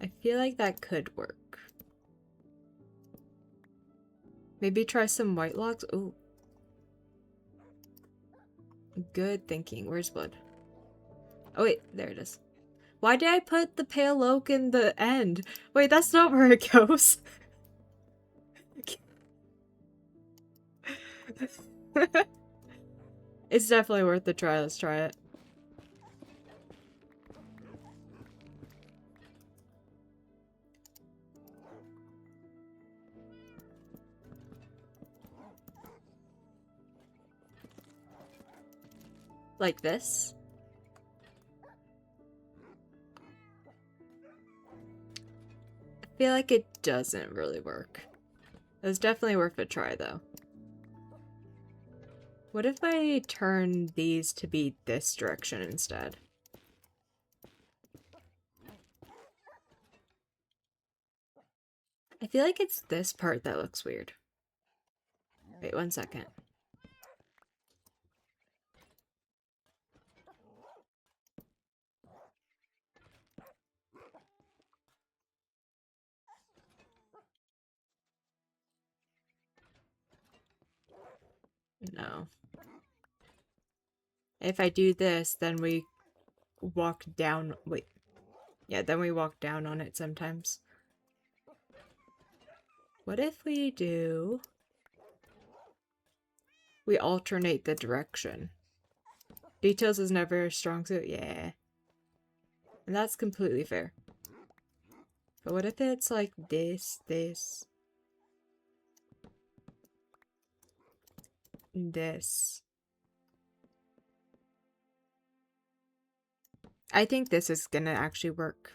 I feel like that could work. Maybe try some white logs. Ooh. Good thinking. Where's wood? Oh wait, there it is. Why did I put the pale oak in the end? Wait, that's not where it goes. It's definitely worth the try. Let's try it. Like this. I feel like it doesn't really work. It's definitely worth a try though. What if I turn these to be this direction instead? I feel like it's this part that looks weird. Wait, 1 second. No. If I do this, then we walk down. Wait. Yeah, then we walk down on it sometimes. What if we do... We alternate the direction. Details is never a strong suit. Yeah. And that's completely fair. But what if it's like this, this, this? I think this is gonna actually work.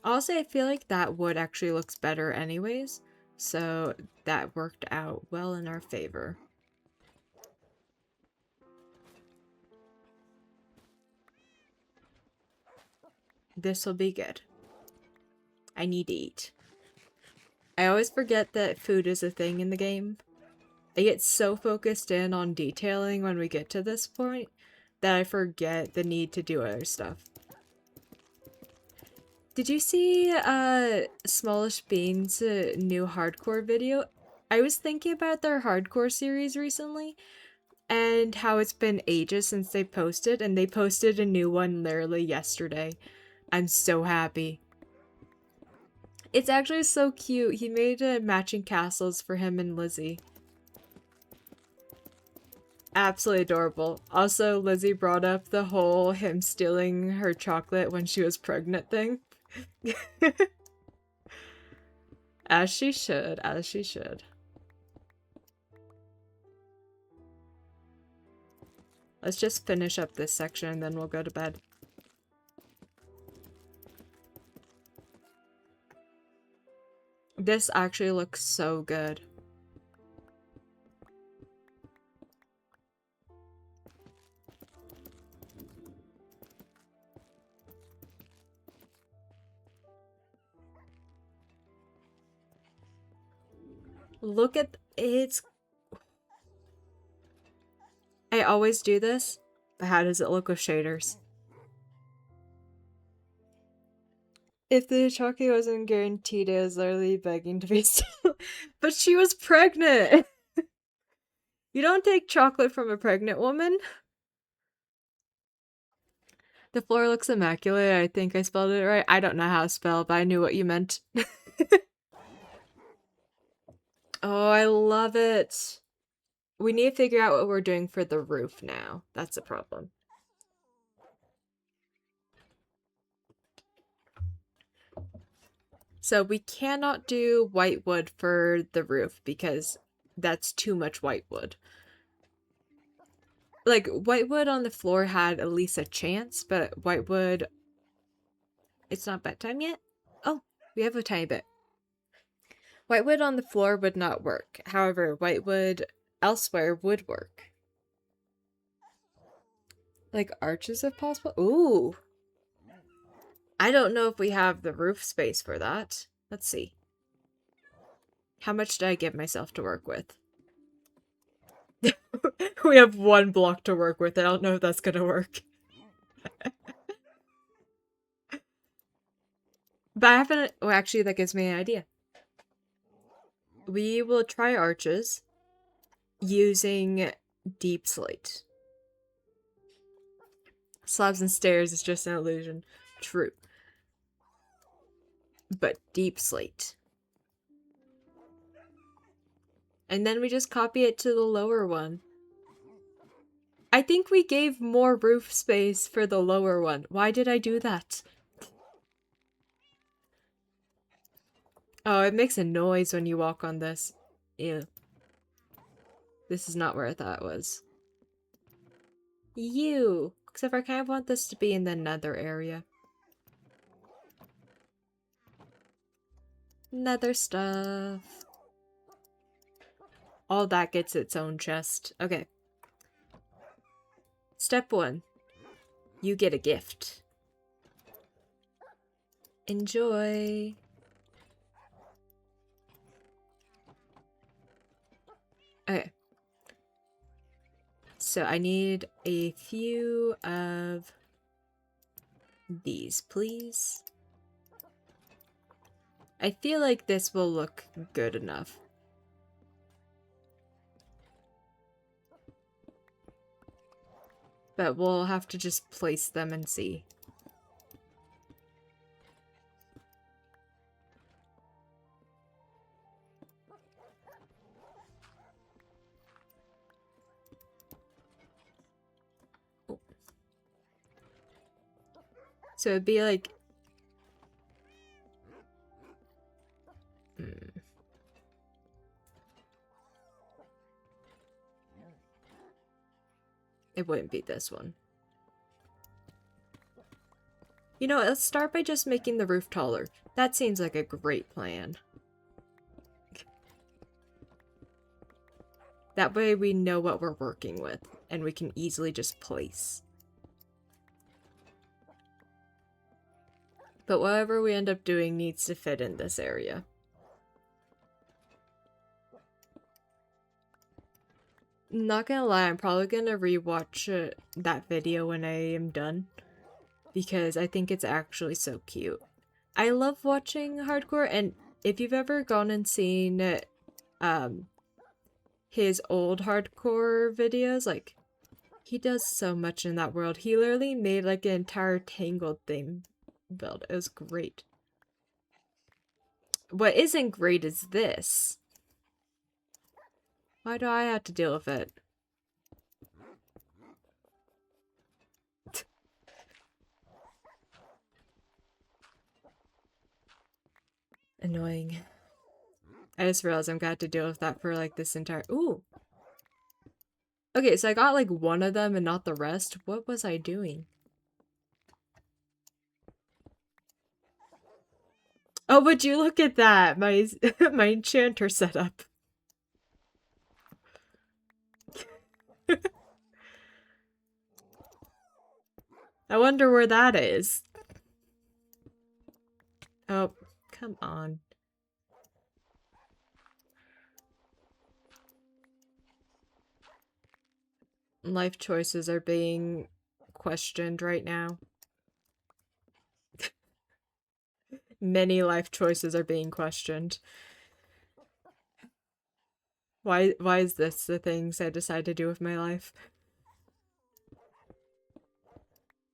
Also, I feel like that wood actually looks better anyways, so that worked out well in our favor. This will be good. I need to eat. I always forget that food is a thing in the game. I get so focused in on detailing when we get to this point that I forget the need to do other stuff. Did you see Smallish Bean's new hardcore video? I was thinking about their hardcore series recently and how it's been ages since they posted, and they posted a new one literally yesterday. I'm so happy. It's actually so cute. He made matching castles for him and Lizzie. Absolutely adorable. Also, Lizzie brought up the whole him stealing her chocolate when she was pregnant thing. As she should, as she should. Let's just finish up this section and then we'll go to bed. This actually looks so good. Look at it's. I always do this, but how does it look with shaders? If the chocolate wasn't guaranteed, I was literally begging to be still. But she was pregnant! You don't take chocolate from a pregnant woman. The floor looks immaculate. I think I spelled it right. I don't know how to spell, but I knew what you meant. Oh, I love it. We need to figure out what we're doing for the roof now. That's a problem. So we cannot do white wood for the roof because that's too much white wood. Like, white wood on the floor had at least a chance, but white wood... It's not bedtime yet? Oh, we have a tiny bit. White wood on the floor would not work. However, white wood elsewhere would work. Like arches if possible? Ooh! I don't know if we have the roof space for that. Let's see. How much did I give myself to work with? We have one block to work with. I don't know if that's gonna work. But I haven't... Well, actually, that gives me an idea. We will try arches using deep slate. Slabs and stairs is just an illusion. True. But deep slate. And then we just copy it to the lower one. I think we gave more roof space for the lower one. Why did I do that? Oh, it makes a noise when you walk on this. Ew. This is not where I thought it was. You! Except I kind of want this to be in the nether area. Nether stuff. All that gets its own chest. Okay. Step 1. You get a gift. Enjoy. Okay. So I need a few of these, please. I feel like this will look good enough. But we'll have to just place them and see. Oh. So it'd be like... It wouldn't be this one. You know, let's start by just making the roof taller. That seems like a great plan. That way we know what we're working with, and we can easily just place. But whatever we end up doing needs to fit in this area. Not gonna lie, I'm probably gonna rewatch that video when I am done. Because I think it's actually so cute. I love watching hardcore, and if you've ever gone and seen his old hardcore videos, like, he does so much in that world. He literally made like an entire Tangled theme build. It was great. What isn't great is this. Why do I have to deal with it? Annoying. I just realized I'm gonna have to deal with that for like this entire— Ooh! Okay, so I got like one of them and not the rest. What was I doing? Oh, would you look at that? My my enchanter setup. I wonder where that is. Oh, come on. Life choices are being questioned right now. Many life choices are being questioned. Why is this the things I decide to do with my life?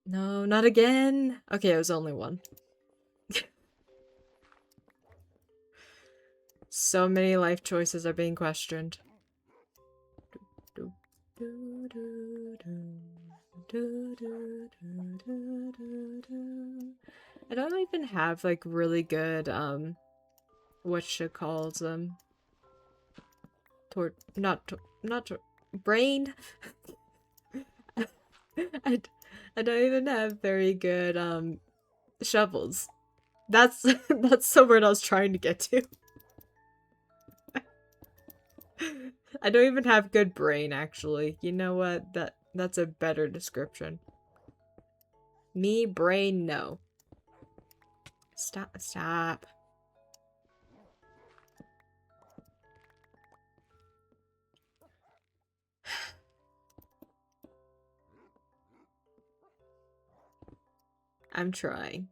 No, not again. Okay, it was only one. So many life choices are being questioned. I don't even have like really good whatchamacalls not brain. I, I don't even have very good shovels. That's that's the word I was trying to get to. I don't even have good brain, actually. You know what? That's a better description. Me, brain, no. Stop. I'm trying.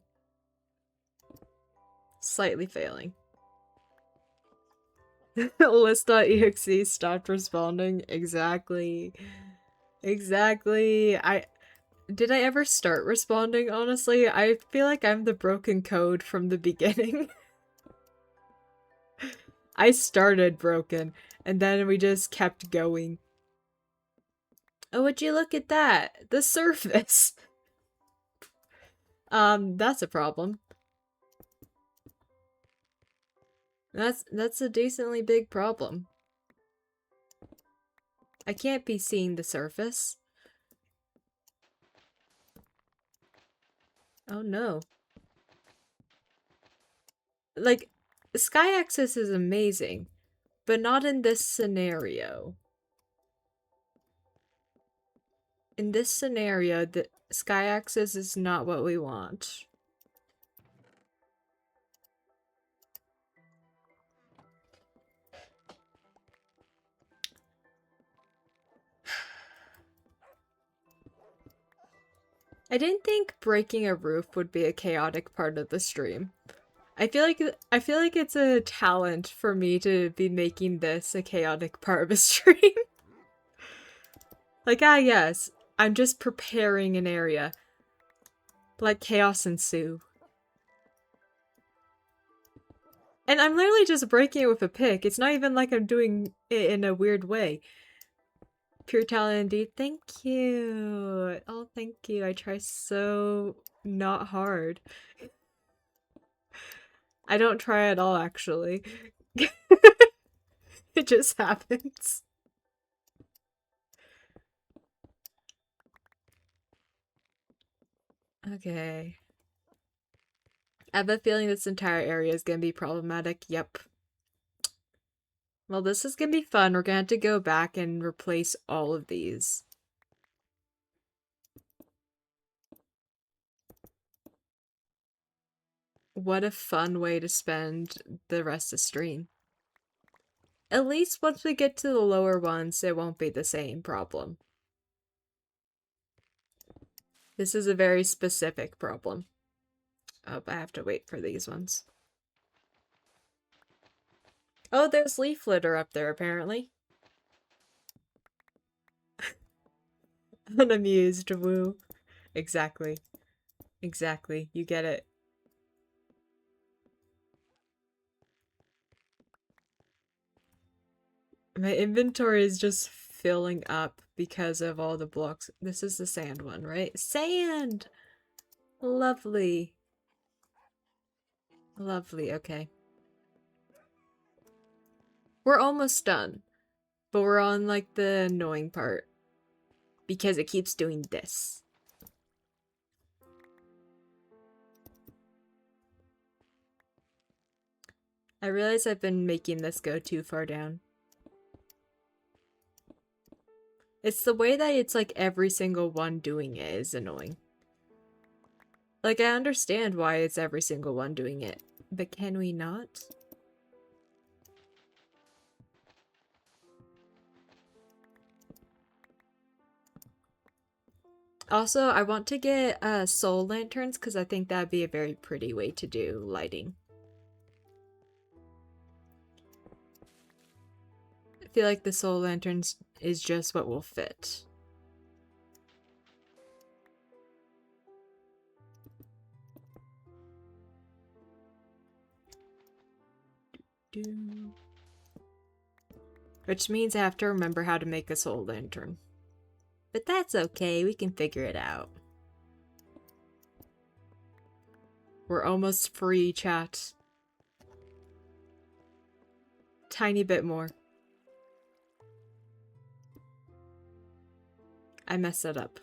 Slightly failing. List.exe stopped responding. Exactly. Exactly. Did I ever start responding, honestly? I feel like I'm the broken code from the beginning. I started broken, and then we just kept going. Oh, would you look at that? The surface! That's a problem. That's a decently big problem. I can't be seeing the surface. Oh no. Like, sky access is amazing, but not in this scenario. In this scenario, the sky access is not what we want. I didn't think breaking a roof would be a chaotic part of the stream. I feel like it's a talent for me to be making this a chaotic part of a stream. Like, yes, I'm just preparing an area. Let chaos ensue. And I'm literally just breaking it with a pick. It's not even like I'm doing it in a weird way. Pure talent indeed. Thank you. Oh, thank you. I try so not hard. I don't try at all, actually. It just happens. Okay. I have a feeling this entire area is gonna be problematic. Yep. Well, this is gonna be fun. We're gonna have to go back and replace all of these. What a fun way to spend the rest of stream. At least once we get to the lower ones, it won't be the same problem. This is a very specific problem. Oh, I have to wait for these ones. Oh, there's leaf litter up there, apparently. Unamused, woo. Exactly. Exactly. You get it. My inventory is just filling up because of all the blocks. This is the sand one, right? Sand! Lovely. Lovely, okay. We're almost done, but we're on, like, the annoying part. because it keeps doing this. I realize I've been making this go too far down. It's the way that it's like every single one doing it is annoying. Like, I understand why it's every single one doing it, but can we not? Also, I want to get soul lanterns because I think that'd be a very pretty way to do lighting. I feel like the soul lanterns is just what will fit. Which means I have to remember how to make a soul lantern. But that's okay, we can figure it out. We're almost free, chat. Tiny bit more. I messed it up.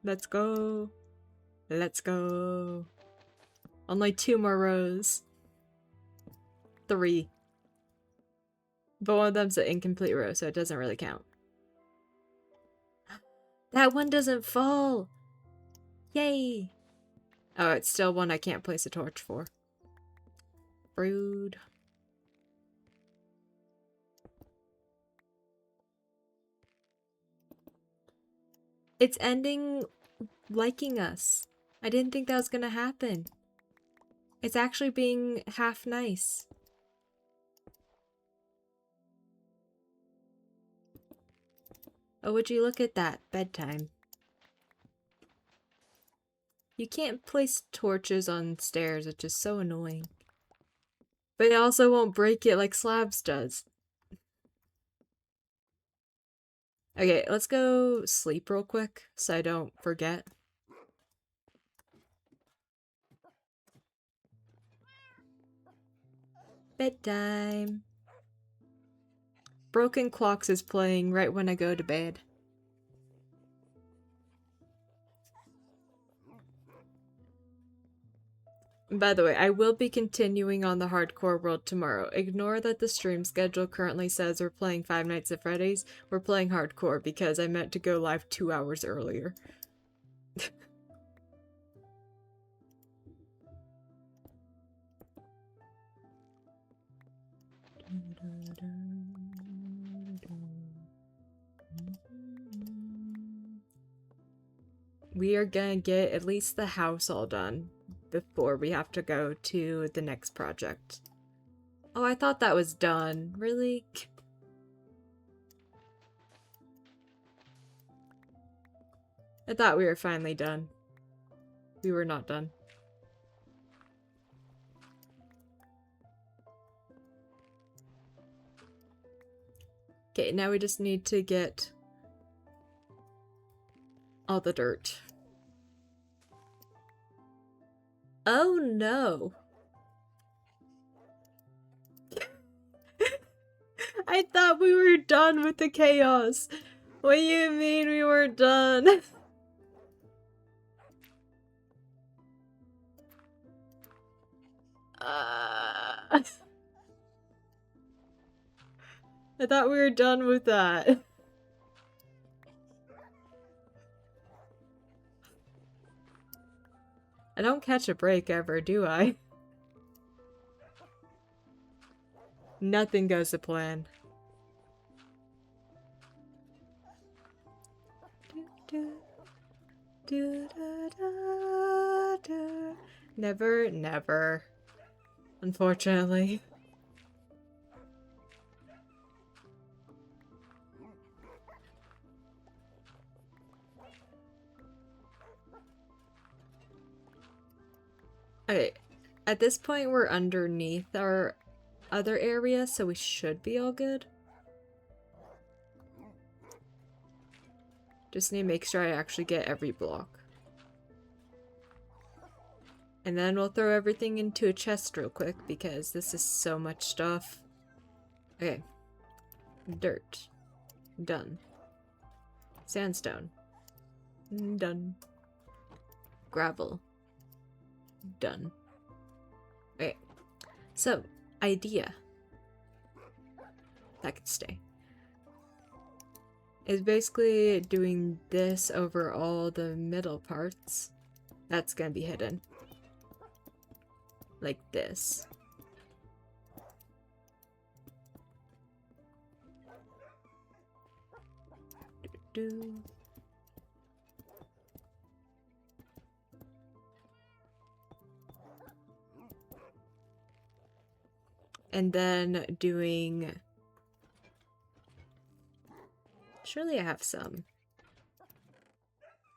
Let's go. Let's go. Only 2 more rows. 3. But one of them's an incomplete row, so it doesn't really count. That one doesn't fall! Yay! Oh, it's still one I can't place a torch for. Rude. It's ending liking us. I didn't think that was gonna happen. It's actually being half nice. Oh, would you look at that? Bedtime. You can't place torches on stairs, which is so annoying. But it also won't break it like slabs does. Okay, let's go sleep real quick so I don't forget. Bedtime. Broken Clocks is playing right when I go to bed. By the way, I will be continuing on the hardcore world tomorrow. Ignore that the stream schedule currently says we're playing Five Nights at Freddy's. We're playing hardcore because I meant to go live 2 hours earlier. We are gonna get at least the house all done before we have to go to the next project. Oh, I thought that was done. Really? I thought we were finally done. We were not done. Okay, now we just need to get all the dirt. Oh no! I thought we were done with the chaos! What do you mean we were done? I thought we were done with that. I don't catch a break ever, do I? Nothing goes to plan. Never, never. Unfortunately. Okay, at this point we're underneath our other area, so we should be all good. Just need to make sure I actually get every block. And then we'll throw everything into a chest real quick because this is so much stuff. Okay. Dirt. Done. Sandstone. Done. Gravel. Done. Okay. So, idea. That could stay. Is basically doing this over all the middle parts. That's gonna be hidden. Like this. Do. And then doing... Surely I have some.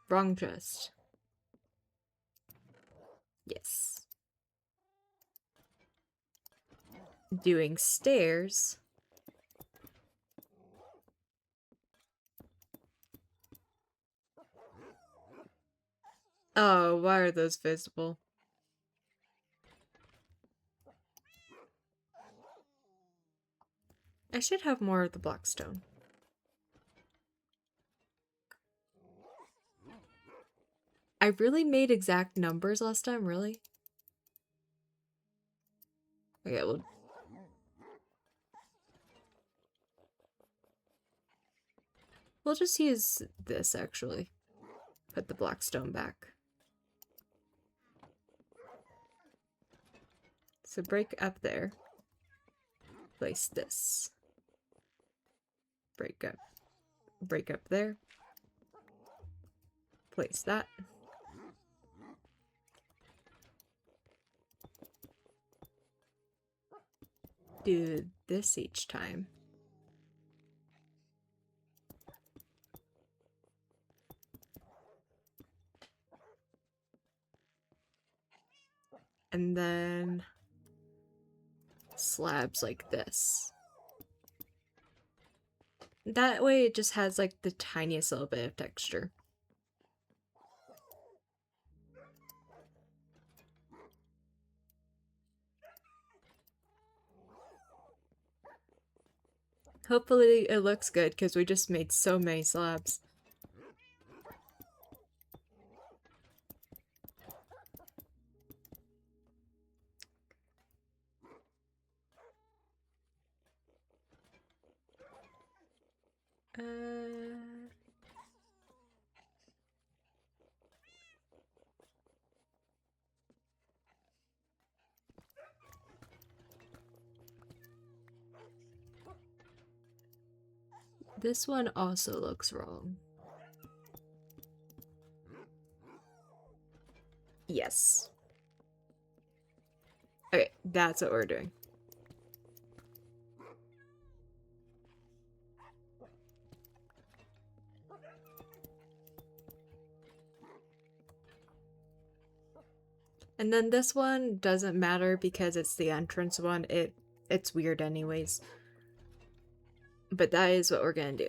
Wrong chest. Yes. Doing stairs. Oh, why are those visible? I should have more of the blackstone. I really made exact numbers last time, really? Okay, we'll just use this, actually. Put the blackstone back. So break up there. Place this. Break up there. Place that. Do this each time. And then slabs like this. That way it just has like the tiniest little bit of texture. Hopefully it looks good because we just made so many slabs. This one also looks wrong. Yes. Okay, that's what we're doing. And then this one doesn't matter because it's the entrance one. It's weird anyways. But that is what we're gonna do.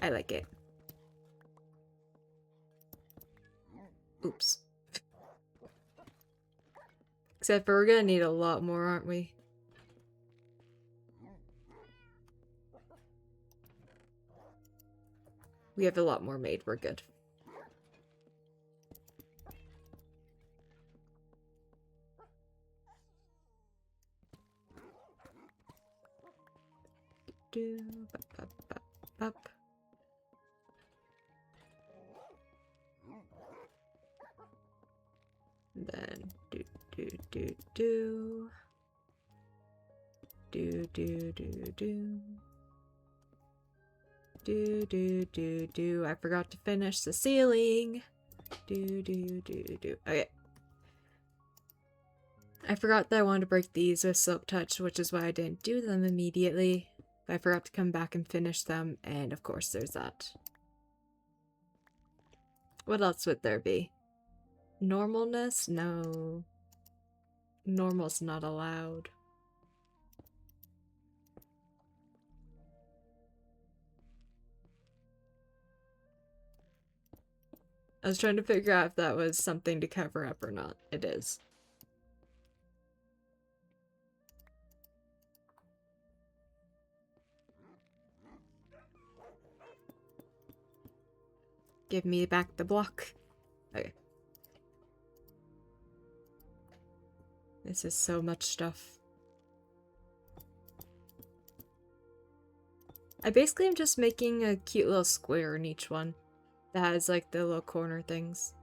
I like it. Oops. Except for we're gonna need a lot more, aren't we? We have a lot more made, we're good. Up. Then I forgot to finish the ceiling. Okay. I forgot that I wanted to break these with silk touch, which is why I didn't do them immediately. I forgot to come back and finish them, and of course there's that. What else would there be? Normalness? No. Normal's not allowed. I was trying to figure out if that was something to cover up or not. It is. Give me back the block. Okay. This is so much stuff. I basically am just making a cute little square in each one that has like the little corner things.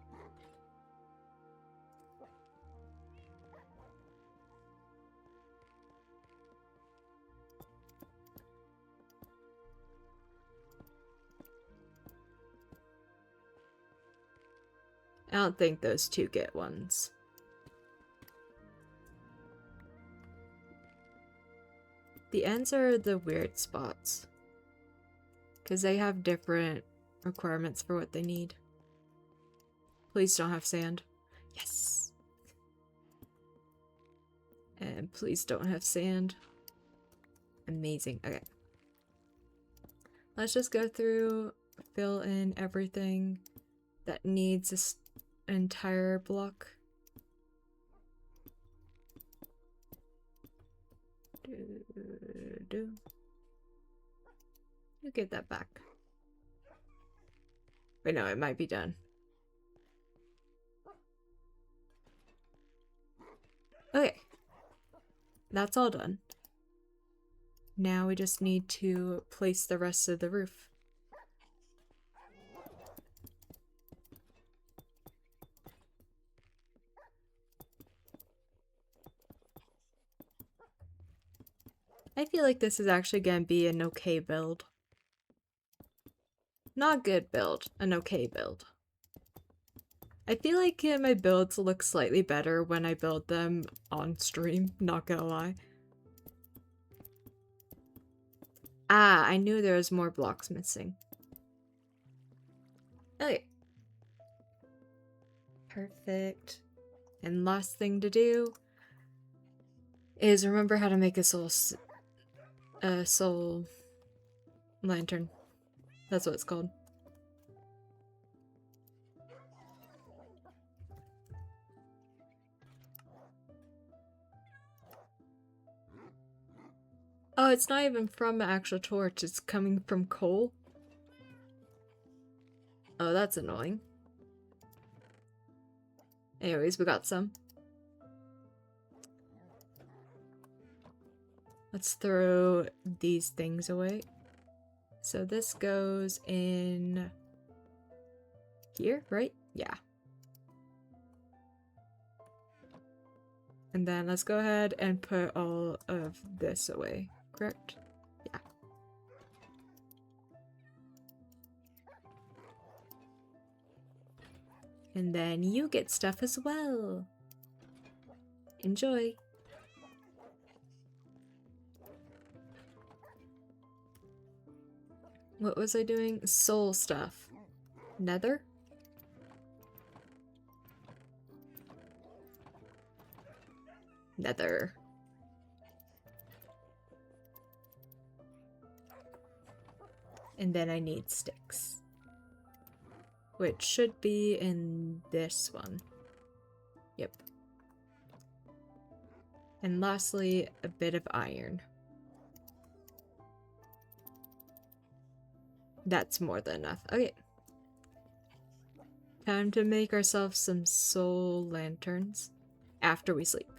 I don't think those two get ones. The ends are the weird spots, because they have different requirements for what they need. Please don't have sand. Yes! And please don't have sand. Amazing. Okay. Let's just go through, fill in everything that needs this entire block. You get that back. Wait, no, it might be done. Okay. That's all done. Now we just need to place the rest of the roof. I feel like this is actually gonna be an okay build. Not good build, an okay build. I feel like my builds look slightly better when I build them on stream, not gonna lie. Ah, I knew there was more blocks missing. Okay. Perfect. And last thing to do is remember how to make a soul lantern. That's what it's called. Oh, it's not even from an actual torch, it's coming from coal. Oh, that's annoying. Anyways, we got some. Let's throw these things away. So this goes in here, right? Yeah. And then let's go ahead and put all of this away, correct? Yeah. And then you get stuff as well. Enjoy. What was I doing? Soul stuff. Nether? Nether. And then I need sticks. Which should be in this one. Yep. And lastly, a bit of iron. That's more than enough. Okay. Time to make ourselves some soul lanterns after we sleep.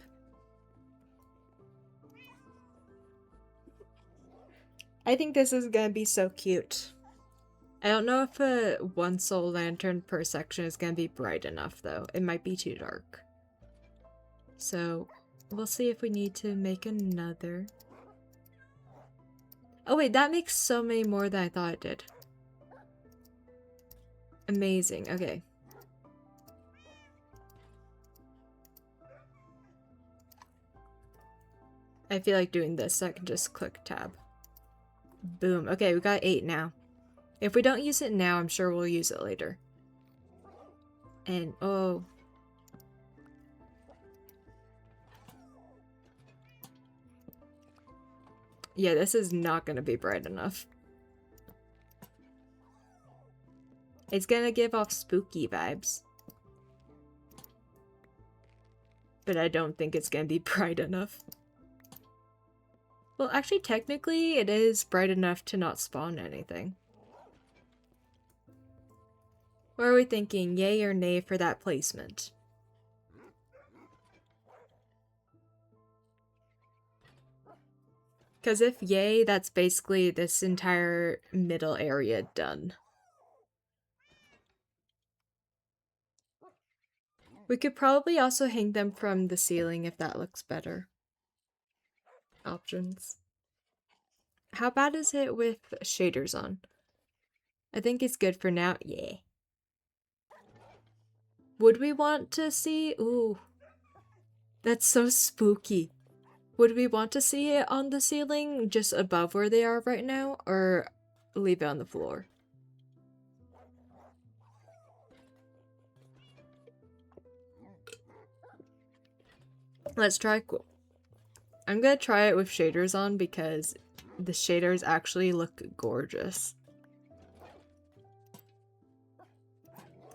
I think this is gonna be so cute. I don't know if a one soul lantern per section is gonna be bright enough though. It might be too dark. So we'll see if we need to make another. Oh wait, that makes so many more than I thought it did. Amazing, okay. I feel like doing this, so I can just click tab. Boom. Okay, we got 8 now. If we don't use it now, I'm sure we'll use it later. And, oh. Yeah, this is not gonna be bright enough. It's gonna give off spooky vibes. But I don't think it's gonna be bright enough. Well, actually, technically, it is bright enough to not spawn anything. Or are we thinking yay or nay for that placement? Because if yay, that's basically this entire middle area done. We could probably also hang them from the ceiling if that looks better. Options. How bad is it with shaders on? I think it's good for now. Yeah. Would we want to see... Ooh. That's so spooky. Would we want to see it on the ceiling just above where they are right now? Or leave it on the floor? Let's try... I'm gonna try it with shaders on because the shaders actually look gorgeous.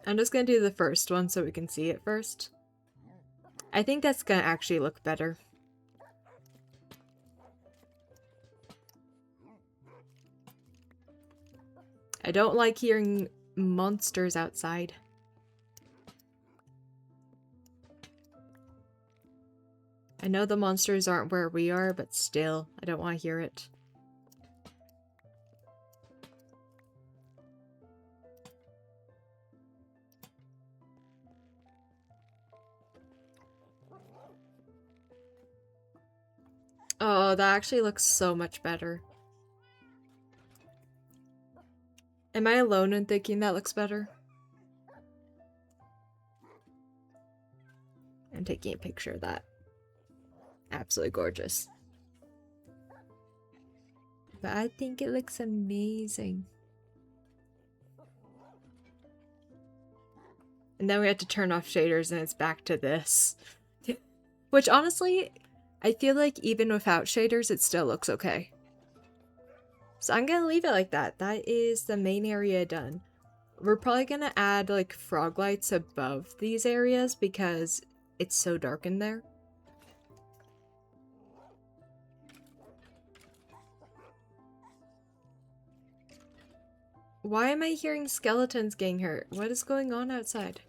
I'm just gonna do the first one so we can see it first. I think that's gonna actually look better. I don't like hearing monsters outside. I know the monsters aren't where we are, but still, I don't want to hear it. Oh, that actually looks so much better. Am I alone in thinking that looks better? I'm taking a picture of that. Absolutely gorgeous. But I think it looks amazing. And then we have to turn off shaders and it's back to this. Which honestly, I feel like even without shaders, it still looks okay. So I'm gonna leave it like that. That is the main area done. We're probably gonna add like frog lights above these areas because it's so dark in there. Why am I hearing skeletons getting hurt? What is going on outside?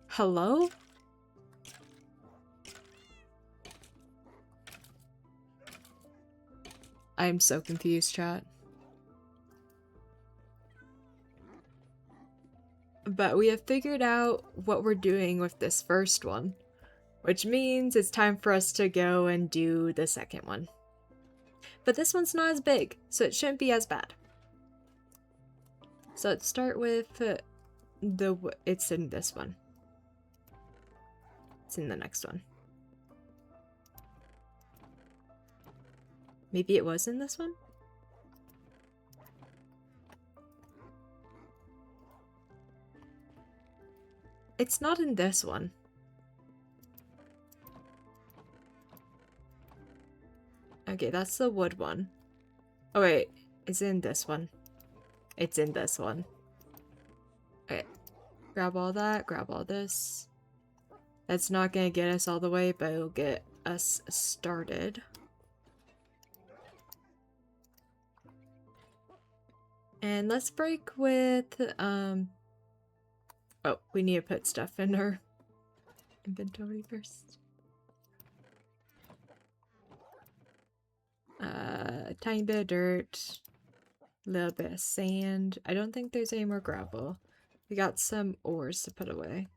Hello? I'm so confused, chat. But we have figured out what we're doing with this first one, which means it's time for us to go and do the second one. But this one's not as big, so it shouldn't be as bad. So let's start with it's in this one. It's in the next one. Maybe it was in this one? It's not in this one. Okay, that's the wood one. Oh wait, it's in this one. It's in this one. Okay, grab all that, grab all this. That's not gonna get us all the way, but it'll get us started. And let's break with, oh, we need to put stuff in our inventory first. A tiny bit of dirt, a little bit of sand. I don't think there's any more gravel. We got some ores to put away.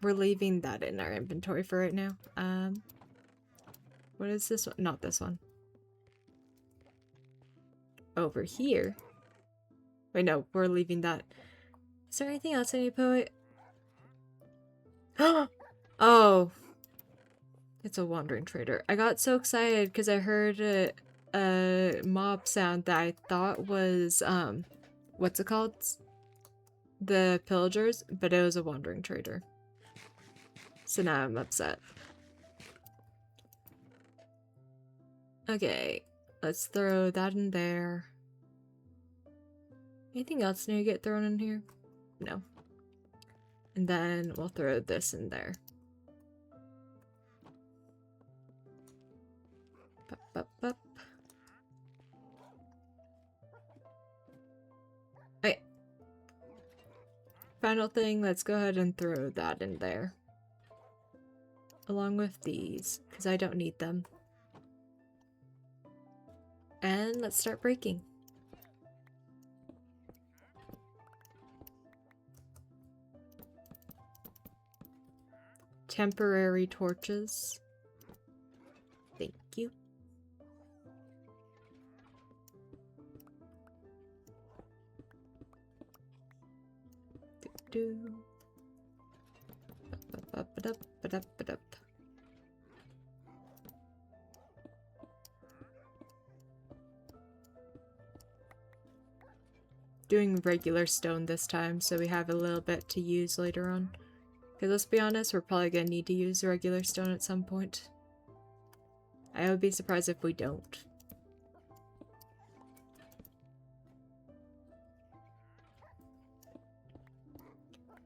We're leaving that in our inventory for right now. What is this one? Not this one. Over here. Wait, no, we're leaving that. Is there anything else I need to put away? Oh, it's a wandering trader. I got so excited because I heard a mob sound that I thought was, what's it called? The pillagers, but it was a wandering trader. So now I'm upset. Okay, let's throw that in there. Anything else need to get thrown in here? No. And then we'll throw this in there. final thing, let's go ahead and throw that in there. Along with these, because I don't need them. And let's start breaking. Temporary torches. Thank you. Do. Up. Doing regular stone this time, so we have a little bit to use later on. Because let's be honest, we're probably gonna need to use regular stone at some point. I would be surprised if we don't.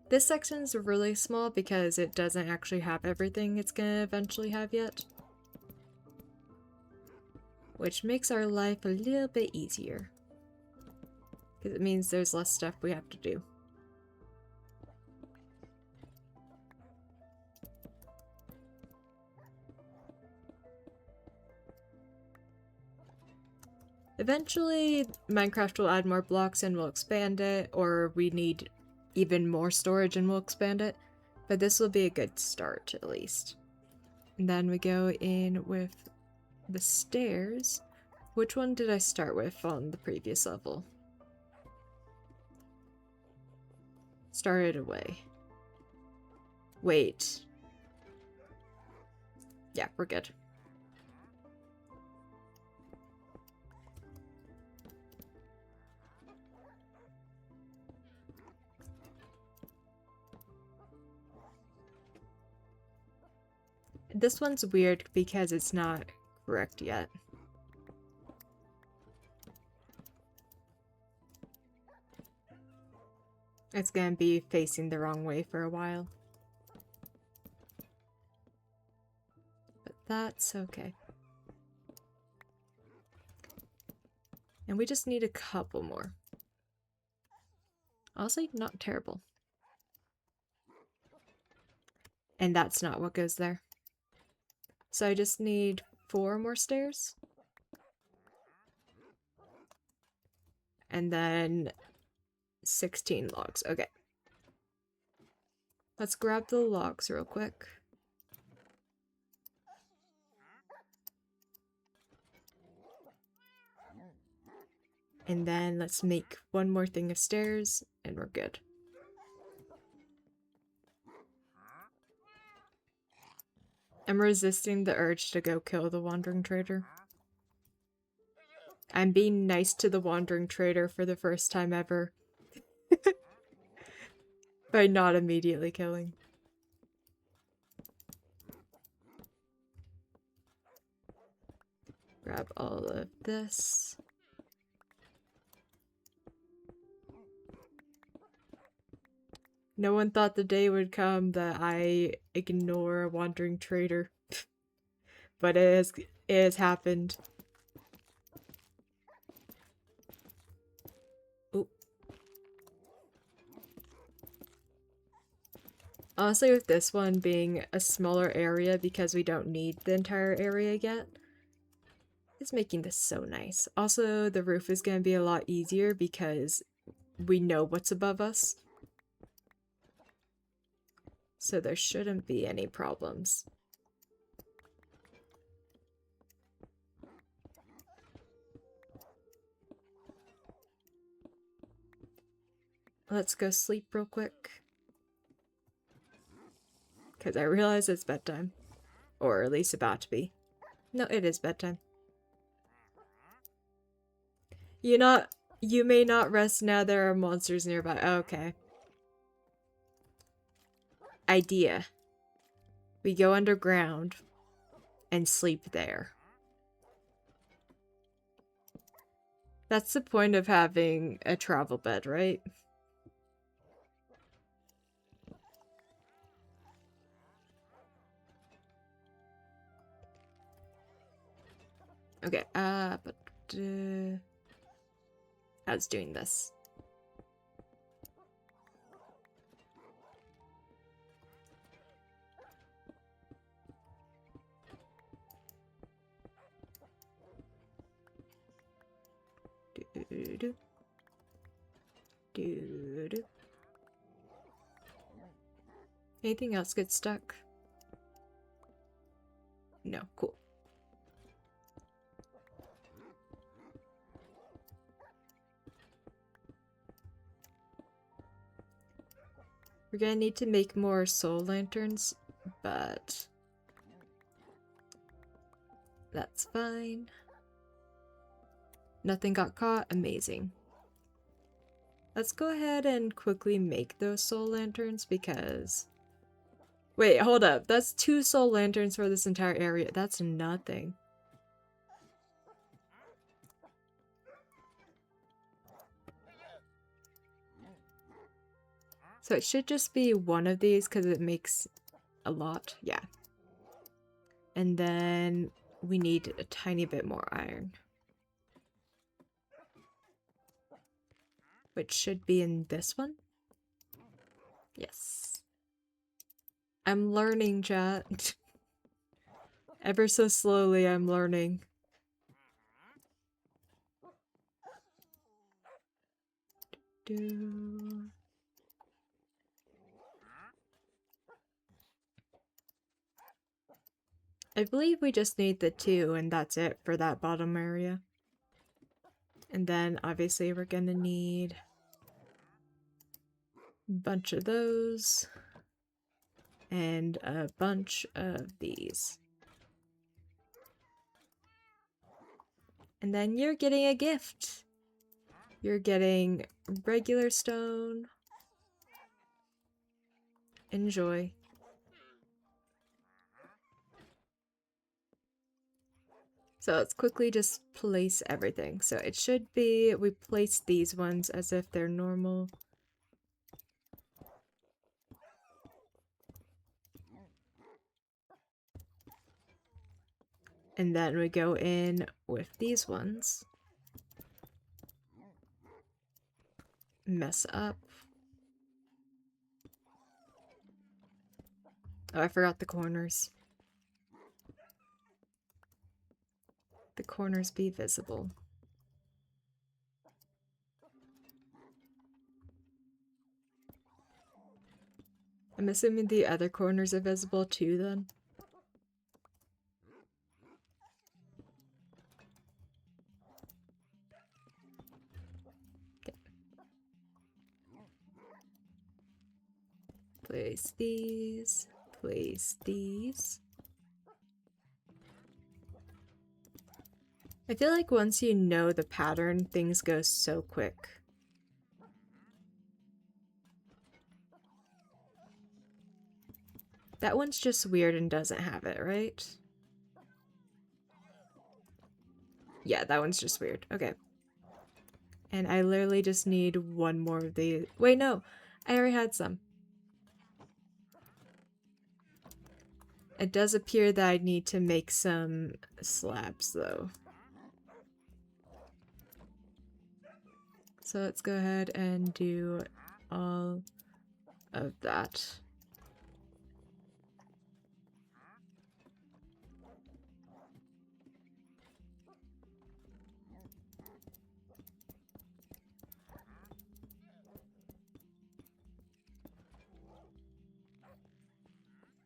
This section's really small because it doesn't actually have everything it's gonna eventually have yet. Which makes our life a little bit easier. Because it means there's less stuff we have to do. Eventually, Minecraft will add more blocks and we'll expand it, or we need even more storage and we'll expand it. But this will be a good start, at least. And then we go in with the stairs. Which one did I start with on the previous level? Started away. Wait. Yeah, we're good. This one's weird because it's not correct yet. It's gonna be facing the wrong way for a while. But that's okay. And we just need a couple more. Honestly, not terrible. And that's not what goes there. So I just need 4 more stairs. And then 16 logs. Okay. Let's grab the logs real quick. And then let's make 1 more thing of stairs and we're good. I'm resisting the urge to go kill the wandering trader. I'm being nice to the wandering trader for the first time ever. By not immediately killing. Grab all of this. No one thought the day would come that I ignore a wandering trader. But it has happened. Oop. Honestly, with this one being a smaller area because we don't need the entire area yet, it's making this so nice. Also, the roof is going to be a lot easier because we know what's above us. So there shouldn't be any problems. Let's go sleep real quick. Because I realize it's bedtime. Or at least about to be. No, it is bedtime. You may not rest now, there are monsters nearby. Okay. Idea. We go underground and sleep there. That's the point of having a travel bed, right? Okay, I was doing this. Do-do. Do-do. Anything else get stuck? No, cool. We're gonna need to make more soul lanterns, but that's fine. Nothing got caught. Amazing. Let's go ahead and quickly make those soul lanterns because... Wait, hold up. That's 2 soul lanterns for this entire area. That's nothing. So it should just be one of these because it makes a lot. Yeah. And then we need a tiny bit more iron. Which should be in this one. Yes. I'm learning, chat. Ever so slowly, I'm learning. I believe we just need the 2 and that's it for that bottom area. And then obviously we're gonna need a bunch of those and a bunch of these. And then you're getting a gift. You're getting regular stone. Enjoy. So let's quickly just place everything. So it should be, we place these ones as if they're normal. And then we go in with these ones. Mess up. Oh, I forgot the corners. The corners be visible. I'm assuming the other corners are visible too then. Okay. Place these. Place these. I feel like once you know the pattern, things go so quick. That one's just weird and doesn't have it, right? Yeah, that one's just weird. Okay. And I literally just need one more of these. Wait, no. I already had some. It does appear that I need to make some slabs, though. So let's go ahead and do all of that.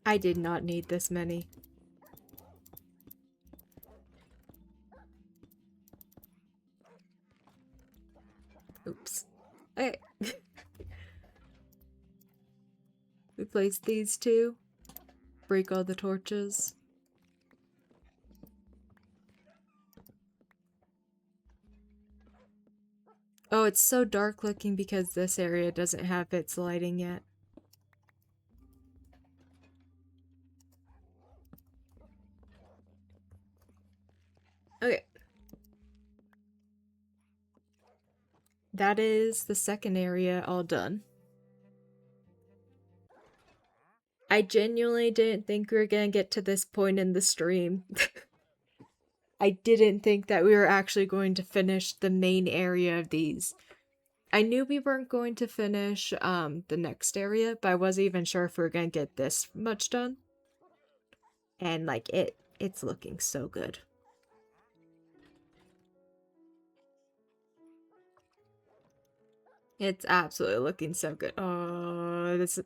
I did not need this many. Oops. Okay. We place these 2. Break all the torches. Oh, it's so dark looking because this area doesn't have its lighting yet. Okay. That is the second area all done. I genuinely didn't think we were gonna get to this point in the stream. I didn't think that we were actually going to finish the main area of these. I knew we weren't going to finish the next area, but I wasn't even sure if we were gonna get this much done. And like it's looking so good. It's absolutely looking so good. Oh, this.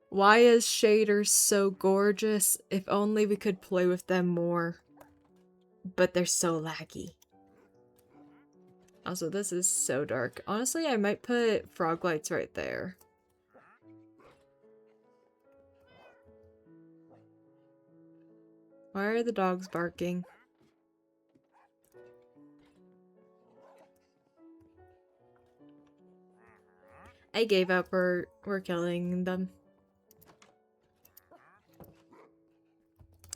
Why is shaders so gorgeous? If only we could play with them more. But they're so laggy. Also, this is so dark. Honestly, I might put frog lights right there. Why are the dogs barking? I gave up. We're killing them.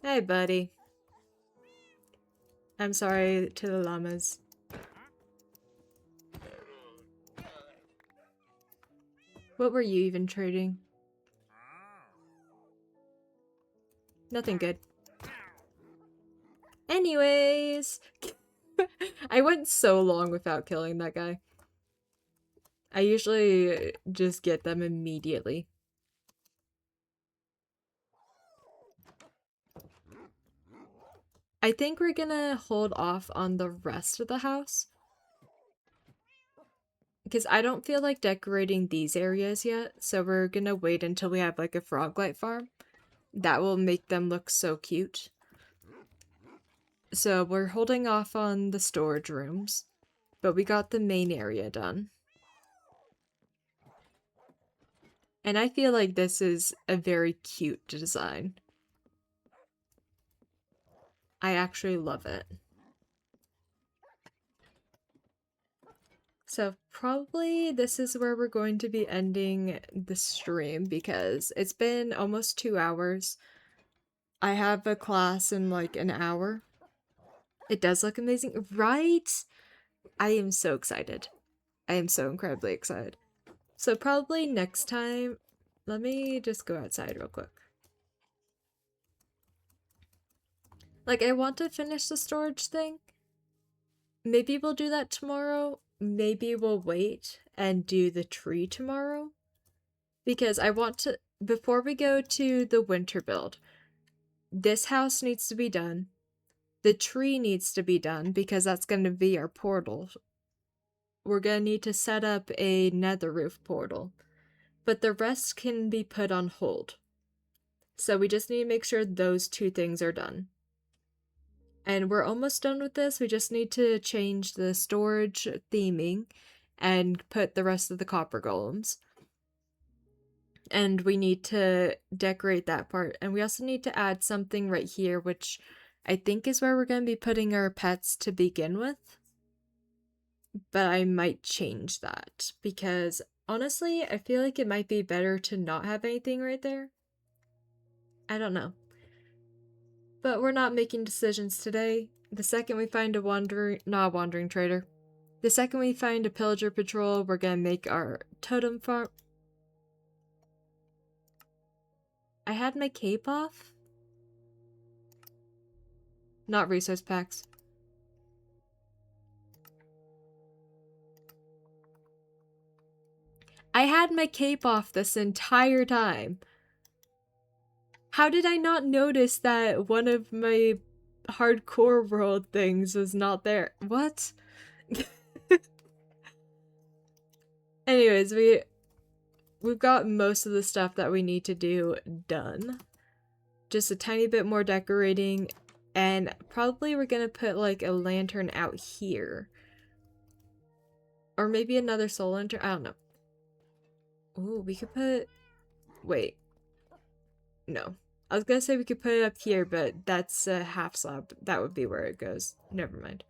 Hey, buddy. I'm sorry to the llamas. What were you even trading? Nothing good. Anyways. I went so long without killing that guy. I usually just get them immediately. I think we're gonna hold off on the rest of the house. Because I don't feel like decorating these areas yet, so we're gonna wait until we have like a froglight farm. That will make them look so cute. So we're holding off on the storage rooms, but we got the main area done. And I feel like this is a very cute design. I actually love it. So probably this is where we're going to be ending the stream because it's been almost 2 hours. I have a class in like an hour. It does look amazing, right? I am so excited. I am so incredibly excited. So probably next time, let me just go outside real quick. Like, I want to finish the storage thing. Maybe we'll do that tomorrow. Maybe we'll wait and do the tree tomorrow. Because I want to, before we go to the winter build, this house needs to be done. The tree needs to be done because that's going to be our portal. We're going to need to set up a nether roof portal. But the rest can be put on hold. So we just need to make sure those 2 things are done. And we're almost done with this. We just need to change the storage theming and put the rest of the copper golems. And we need to decorate that part. And we also need to add something right here, which I think is where we're going to be putting our pets to begin with. But I might change that because honestly, I feel like it might be better to not have anything right there. I don't know. But we're not making decisions today. The second we find a wandering trader. The second we find a pillager patrol, we're gonna make our totem farm. I had my cape off? Not resource packs. I had my cape off this entire time. How did I not notice that one of my hardcore world things was not there? What? Anyways, we've got most of the stuff that we need to do done. Just a tiny bit more decorating, and probably we're gonna put like a lantern out here. Or maybe another soul lantern, I don't know. Ooh, we could put, wait. No. I was gonna say we could put it up here, but that's a half slab. That would be where it goes. Never mind.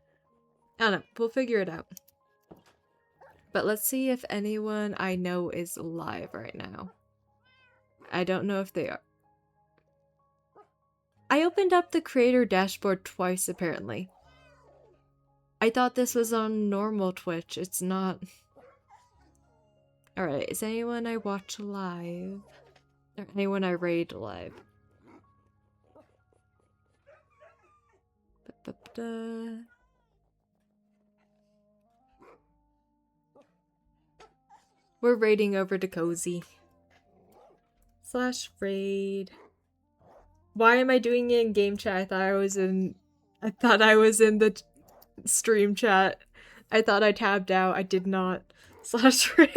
I don't know. We'll figure it out. But let's see if anyone I know is live right now. I don't know if they are. I opened up the creator dashboard twice, apparently. I thought this was on normal Twitch. It's not. Alright, is anyone I watch live? Or anyone I raid live? Ba-ba-da. We're raiding over to Cozy. /raid. Why am I doing it in game chat? I thought I was in the stream chat. I thought I tabbed out. I did not. slash raid.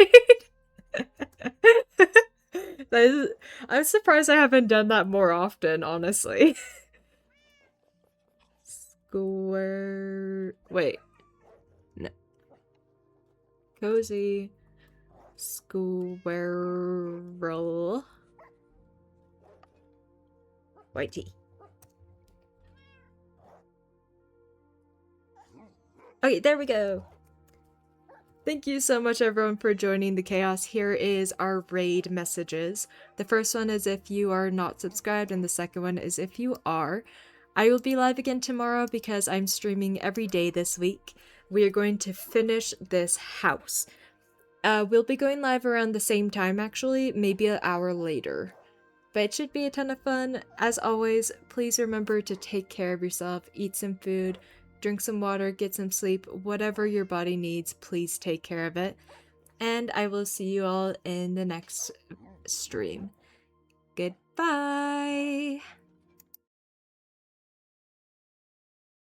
I'm surprised I haven't done that more often, honestly. Square. Wait. No. Cozy. Squirrel. Whitey. Okay, there we go. Thank you so much, everyone, for joining the chaos. Here is our raid messages. The first one is if you are not subscribed, and the second one is if you are. I will be live again tomorrow because I'm streaming every day this week. We are going to finish this house. We'll be going live around the same time, actually, maybe an hour later. But it should be a ton of fun. As always, please remember to take care of yourself, eat some food, drink some water, get some sleep, whatever your body needs, please take care of it. And I will see you all in the next stream. Goodbye!